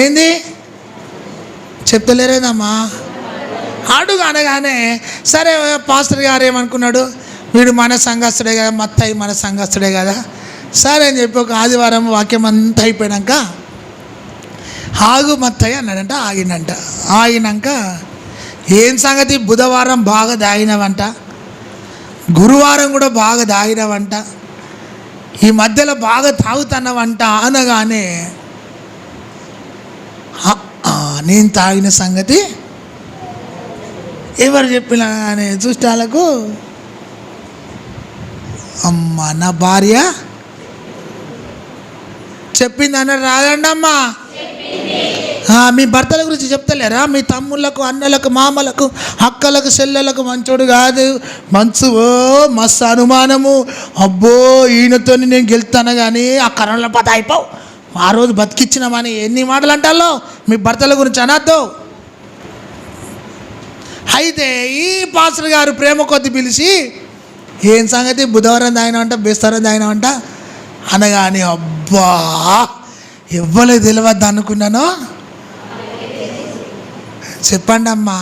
ఏంది చెప్తలేరేదమ్మా? అడుగు అనగానే, సరే పాస్టర్ గారు ఏమనుకున్నాడు, వీడు మన సంఘస్థుడే కదా, మత్తయి మన సంఘస్థుడే కదా, సరే అని చెప్పి ఒక ఆదివారం వాక్యం అంతా అయిపోయాక ఆగు మత్తయి అన్నాడంట. ఆగినాక ఏం సంగతి, బుధవారం బాగా దాగినవంట, గురువారం కూడా బాగా దాగినవంట, ఈ మధ్యలో బాగా తాగుతున్నవంట అనగానే, నేను తాగిన సంగతి ఎవరు చెప్పినా అని చూస్తే వాళ్ళకు, అమ్మ నా భార్య చెప్పిందని రాదండి అమ్మా. మీ భర్తల గురించి చెప్తలేరా? మీ తమ్ముళ్ళకు, అన్నలకు, మామలకు, అక్కలకు, చెల్లెలకు మంచోడు కాదు, మస్తు అనుమానము, అబ్బో ఈయనతో నేను గెలుతాను కానీ ఆ కరోనా పత అయిపోవు, ఆ రోజు బతికిచ్చినామని ఎన్ని మాటలు అంటాలో మీ భర్తల గురించి అనద్దు. అయితే ఈ పాస్టర్ గారు ప్రేమ కొద్ది పిలిచి, ఏం సంగతి, బుధవారం తాగినామంట, బేస్తారం తాగినామంట అనగానే, అబ్బా ఎవ్వలేదు తెలియద్దు అనుకున్నాను. చెప్పండి అమ్మా,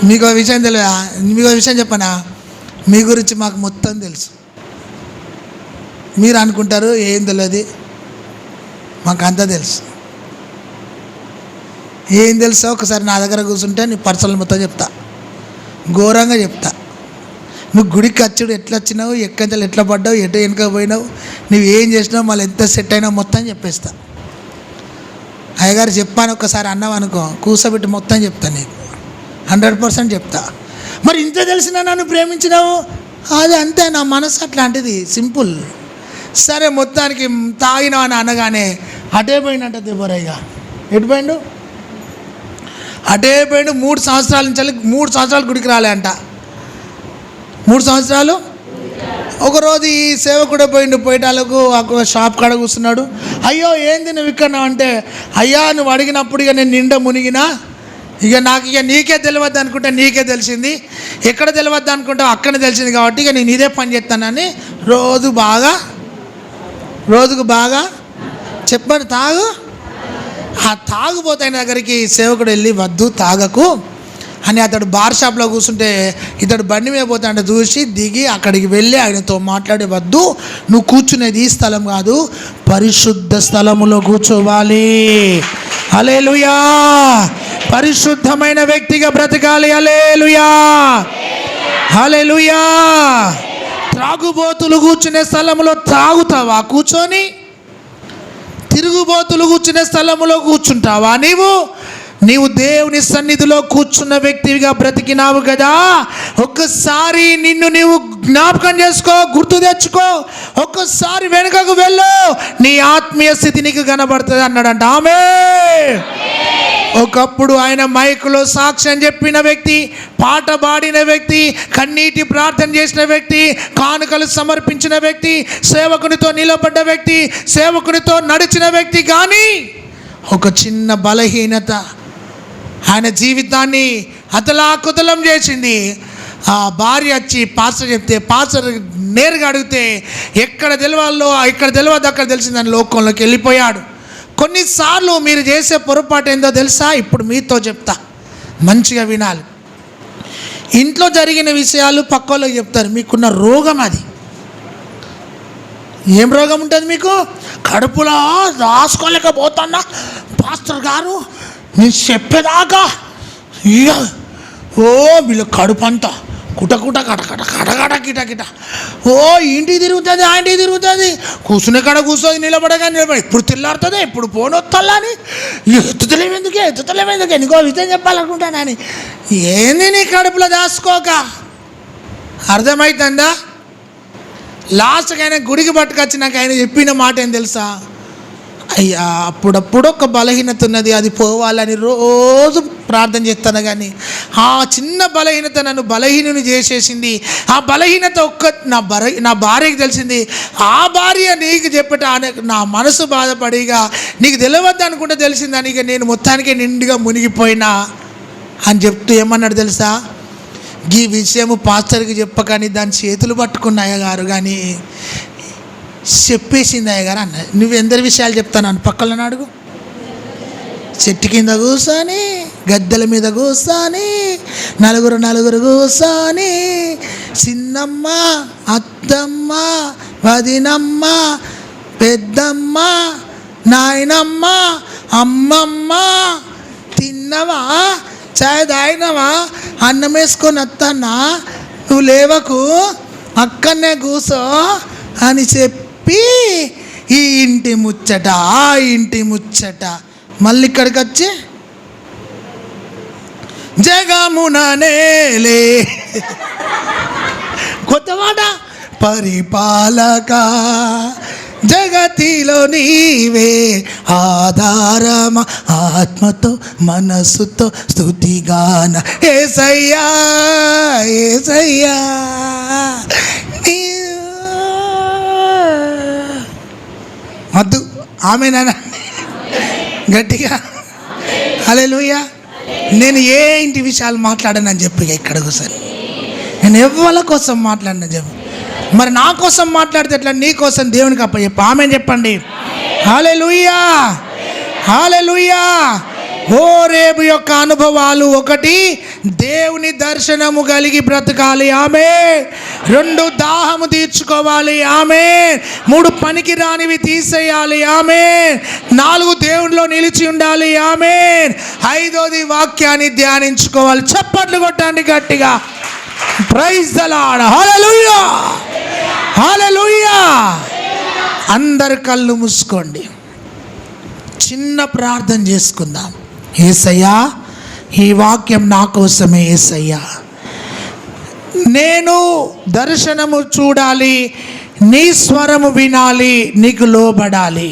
మీకు విషయం తెలియదా? మీకు విషయం చెప్పనా, మీ గురించి మాకు మొత్తం తెలుసు. మీరు అనుకుంటారు ఏం తెలియదు, మాకు అంతా తెలుసు. ఏం తెలుసో ఒకసారి నా దగ్గర కూర్చుంటే నీ పర్సనల్ మొత్తం చెప్తా, ఘోరంగా చెప్తా. నువ్వు గుడికి ఖర్చుడు ఎట్లా వచ్చినావు, ఎక్కడి ఎట్లా పడ్డావు, ఎటు వెనుక పోయినావు, నువ్వు ఏం చేసినావు, మళ్ళీ ఎంత సెట్ అయినావు మొత్తం చెప్పేస్తా. అయ్యగారు చెప్పాను ఒకసారి అన్నావు అనుకో, కూర్చోబెట్టి మొత్తం చెప్తా, నీకు 100% చెప్తా. మరి ఇంత తెలిసినా నన్ను ప్రేమించినావు, అది అంతే, నా మనసు అట్లాంటిది, సింపుల్. సరే మొత్తానికి తాగినావు అని అనగానే అటే పోయినట్ట దిబ్బరయ్య. ఎటు పోయిండు? అటే పోయిండు. 3 సంవత్సరాల నుంచి 3 సంవత్సరాలు గుడికి రాలే అంట. 3 సంవత్సరాలు. ఒకరోజు ఈ సేవకుడే పోయేటాలకు ఒక షాప్ కాడ కూర్చున్నాడు. అయ్యో ఏంది నువ్వు ఇక్కడ అంటే, అయ్యా నువ్వు అడిగినప్పుడు ఇక నేను నిండా మునిగినా, ఇక నీకే తెలియద్దు అనుకుంటే నీకే తెలిసింది, ఎక్కడ తెలియద్దు అనుకుంటావు అక్కడే తెలిసింది, కాబట్టి ఇక నేను ఇదే పని చేస్తానని రోజుకు బాగా చెప్పండి, ఆ తాగుబోతైన దగ్గరికి సేవకుడు వెళ్ళి వద్దు తాగకు అని అతడు బార్ షాప్లో కూర్చుంటే ఇతడు బండి మీద పోతాంటే చూసి దిగి అక్కడికి వెళ్ళి ఆయనతో మాట్లాడి వద్దు, నువ్వు కూర్చునేది ఈ స్థలం కాదు, పరిశుద్ధ స్థలములో కూర్చోవాలి. హల్లెలూయా. పరిశుద్ధమైన వ్యక్తిగా బ్రతకాలి. హల్లెలూయా, హల్లెలూయా. త్రాగుబోతులు కూర్చునే స్థలంలో త్రాగుతావా కూర్చొని? తిరుగుబోతులు కూర్చునే స్థలంలో కూర్చుంటావా? నీవు దేవుని సన్నిధిలో కూర్చున్న వ్యక్తిగా బ్రతికినావు కదా. ఒక్కసారి నిన్ను నీవు జ్ఞాపకం చేసుకో, గుర్తు తెచ్చుకో. ఒక్కసారి వెనుకకు వెళ్ళు, నీ ఆత్మీయ స్థితి నీకు కనబడుతుంది అన్నాడంట. ఆమేన్. ఒకప్పుడు ఆయన మైకులో సాక్ష్యం చెప్పిన వ్యక్తి, పాట పాడిన వ్యక్తి, కన్నీటి ప్రార్థన చేసిన వ్యక్తి, కానుకలు సమర్పించిన వ్యక్తి, సేవకునితో నిలబడ్డ వ్యక్తి, సేవకునితో నడిచిన వ్యక్తి. కానీ ఒక చిన్న బలహీనత ఆయన జీవితాన్ని అతలాకుతలం చేసింది. ఆ భార్య వచ్చి పాస్టర్ చెప్తే, పాస్టర్ నేరుగా అడిగితే ఎక్కడ తెలియాలో ఇక్కడ తెలియదు, అక్కడ తెలిసిందని లోకంలోకి వెళ్ళిపోయాడు. కొన్నిసార్లు మీరు చేసే పొరపాటు ఏందో తెలుసా? ఇప్పుడు మీతో చెప్తా, మంచిగా వినాలి. ఇంట్లో జరిగిన విషయాలు పక్కలోకి చెప్తారు. మీకున్న రోగం అది. ఏం రోగం ఉంటుంది మీకు? కడుపులో రాసుకోలేకపోతున్నా పాస్టర్ గారు, నేను చెప్పేదాకా ఇక వీళ్ళు కడుపు అంతా కుటకుట కటకట కటకట కిటకిట ఇంటికి తిరుగుతుంది, ఆ ఇంటికి తిరుగుతుంది, కూర్చునే కాడ కూర్చోది, నిలబడగా నిలబడి ఇప్పుడు తిల్లాడుతుంది, ఇప్పుడు ఫోన్ వస్తల్లా అని ఎత్తుతలేమెందుకే నీకో విషయం చెప్పాలనుకుంటానని. ఏంది నీ కడుపులో దాచుకోక? అర్థమవుతుందా? లాస్ట్కి ఆయన గుడికి పట్టుకొచ్చినాక ఆయన చెప్పిన మాట ఏం తెలుసా? అయ్యా, అప్పుడప్పుడు ఒక బలహీనత ఉన్నది, అది పోవాలని రోజు ప్రార్థన చేస్తాను, కానీ ఆ చిన్న బలహీనత నన్ను బలహీనుని చేసేసింది. ఆ బలహీనత నా భార్యకి తెలిసింది. ఆ భార్య నీకు చెప్పట నా మనసు బాధపడిగా నీకు తెలియవద్దు అనుకుంటే తెలిసిందని ఇక నేను మొత్తానికి నిండుగా మునిగిపోయినా అని చెప్తూ ఏమన్నాడు తెలుసా? ఈ విషయము పాస్టర్కి చెప్పకని దాని చేతులు పట్టుకున్న అయ్యగారు కానీ చెప్పేసింది అయ్యగారు అన్నది. నువ్వు ఎందరి విషయాలు చెప్తాను పక్కన అడుగు. చెట్టు కింద కూర్చొని, గద్దెల మీద కూర్చొని, నలుగురు కూర్చొని, చిన్నమ్మ, అత్తమ్మ, వదినమ్మ, పెద్దమ్మ, నాయనమ్మ, అమ్మమ్మ, తిన్నవా, చాయ్ తాగినవా, అన్నం వేసుకొని వస్తానా, నువ్వు లేవకు, అక్కడనే కూర్చో అని చెప్పి ఈ ఇంటి ముచ్చట, ఆ ఇంటి ముచ్చట, మళ్ళీ ఇక్కడికి వచ్చి జగముననేలే కొత్త మాట, పరిపాలక జగతిలో నీవే ఆధారమా, ఆత్మతో మనసుతో స్తుతిగాన యేసయ్యా యేసయ్యా. వద్దు ఆమేనా గట్టిగా హల్లెలూయా. నేను ఏ ఇంటి విషయాలు మాట్లాడానని చెప్పి ఇక్కడ కూర్చొని నేను ఎవ్వరి కోసం మాట్లాడిన చెప్పు. మరి నా కోసం మాట్లాడితే ఎట్లా? నీ కోసం దేవునికి అప్పచెప్పు. ఆమేన్ చెప్పండి. హల్లెలూయా, హల్లెలూయా. హోరేబు యొక్క అనుభవాలు: 1, దేవుని దర్శనము కలిగి బ్రతకాలి. ఆమేన్. 2, దాహము తీర్చుకోవాలి. ఆమేన్. 3, పనికి రానివి తీసేయాలి. ఆమేన్. 4, దేవునిలో నిలిచి ఉండాలి. ఆమేన్. 5, వాక్యాన్ని ధ్యానించుకోవాలి. చప్పట్లు కొట్టండి గట్టిగా. Praise the Lord. Hallelujah, hallelujah. అందరు కళ్ళు మూసుకోండి, చిన్న ప్రార్థన చేసుకుందాం. యేసయ్యా, ఈ వాక్యం నా కోసమే. యేసయ్యా, నేను దర్శనము చూడాలి, నీ స్వరము వినాలి, నీకు లోబడాలి.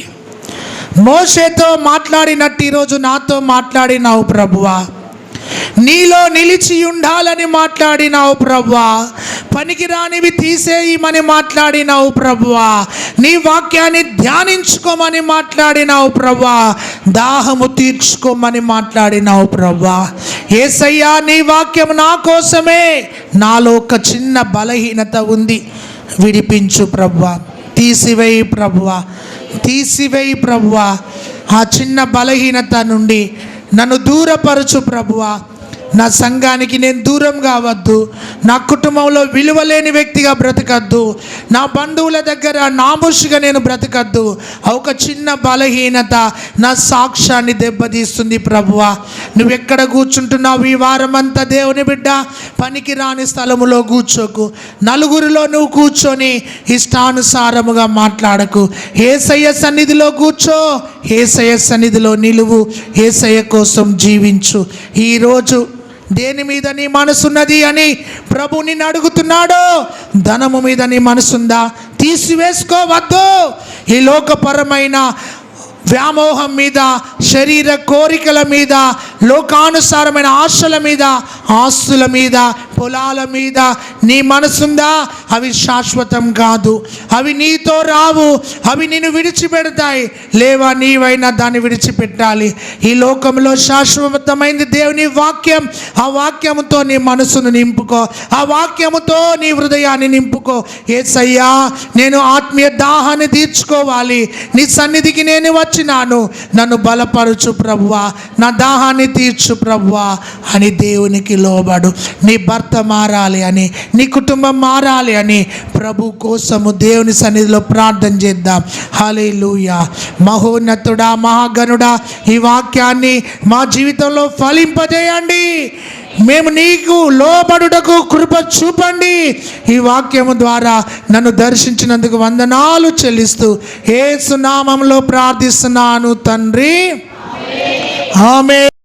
మోషేతో మాట్లాడినట్టు ఈరోజు నాతో మాట్లాడినావు ప్రభువా. నీలో నిలిచి ఉండాలని మాట్లాడినావు ప్రభువా. పనికిరానివి తీసేయమని మాట్లాడినావు ప్రభువా. నీ వాక్యాన్ని ధ్యానించుకోమని మాట్లాడినావు ప్రభువా. దాహము తీర్చుకోమని మాట్లాడినావు ప్రభువా. యేసయ్యా, నీ వాక్యం నా కోసమే. నాలో ఒక చిన్న బలహీనత ఉంది, విడిపించు ప్రభువా. తీసివేయి ప్రభువా, తీసివేయి ప్రభువా. ఆ చిన్న బలహీనత నుండి నన్ను దూరపరచు ప్రభువా. నా సంఘానికి నేను దూరం కావద్దు, నా కుటుంబంలో విలువలేని వ్యక్తిగా బ్రతకద్దు, నా బంధువుల దగ్గర నామోషిగా నేను బ్రతకద్దు. ఒక చిన్న బలహీనత నా సాక్ష్యాన్ని దెబ్బతీస్తుంది ప్రభువా. నువ్వెక్కడ కూర్చుంటున్నావు ఈ వారం అంతా దేవుని బిడ్డ? పనికి రాని స్థలములో కూర్చోకు, నలుగురిలో నువ్వు కూర్చొని ఇష్టానుసారముగా మాట్లాడకు. యేసయ్య సన్నిధిలో కూర్చో, యేసయ్య సన్నిధిలో నిలువు, యేసయ్య కోసం జీవించు. ఈరోజు దేని మీద నీ మనసున్నది అని ప్రభు నిన్ను అడుగుతున్నాడు. ధనము మీద నీ మనసుందా? తీసివేసుకోవద్దు. ఈ లోకపరమైన వ్యామోహం మీద, శరీర కోరికల మీద, లోకానుసారమైన ఆశల మీద, ఆస్తుల మీద, పొలాల మీద నీ మనసుందా? అవి శాశ్వతం కాదు, అవి నీతో రావు, అవి నిన్ను విడిచిపెడతాయి. లేవా నీవైనా దాన్ని విడిచిపెట్టాలి. ఈ లోకంలో శాశ్వతమైంది దేవుని వాక్యం. ఆ వాక్యముతో నీ మనసును నింపుకో, ఆ వాక్యముతో నీ హృదయాన్ని నింపుకో. యేసయ్యా, నేను ఆత్మీయ దాహాన్ని తీర్చుకోవాలి, నీ సన్నిధికి నేను వచ్చినాను, నన్ను బలపరచు ప్రభువా, నా దాహాన్ని తీర్చు ప్రభువా అని దేవునికి లోబడు. నీ భర్త మారాలి అని, నీ కుటుంబం మారాలి అని ప్రభు కోసము దేవుని సన్నిధిలో ప్రార్థన చేద్దాం. హల్లెలూయా. మహోన్నతుడా, మహాగణుడా, ఈ వాక్యాన్ని మా జీవితంలో ఫలింపజేయండి. మేము నీకు లోబడుటకు కృప చూపండి. ఈ వాక్యము ద్వారా నన్ను దర్శించినందుకు వందనాలు చెల్లిస్తూ యేసు నామములో ప్రార్థిస్తున్నాను తండ్రి. ఆమేన్.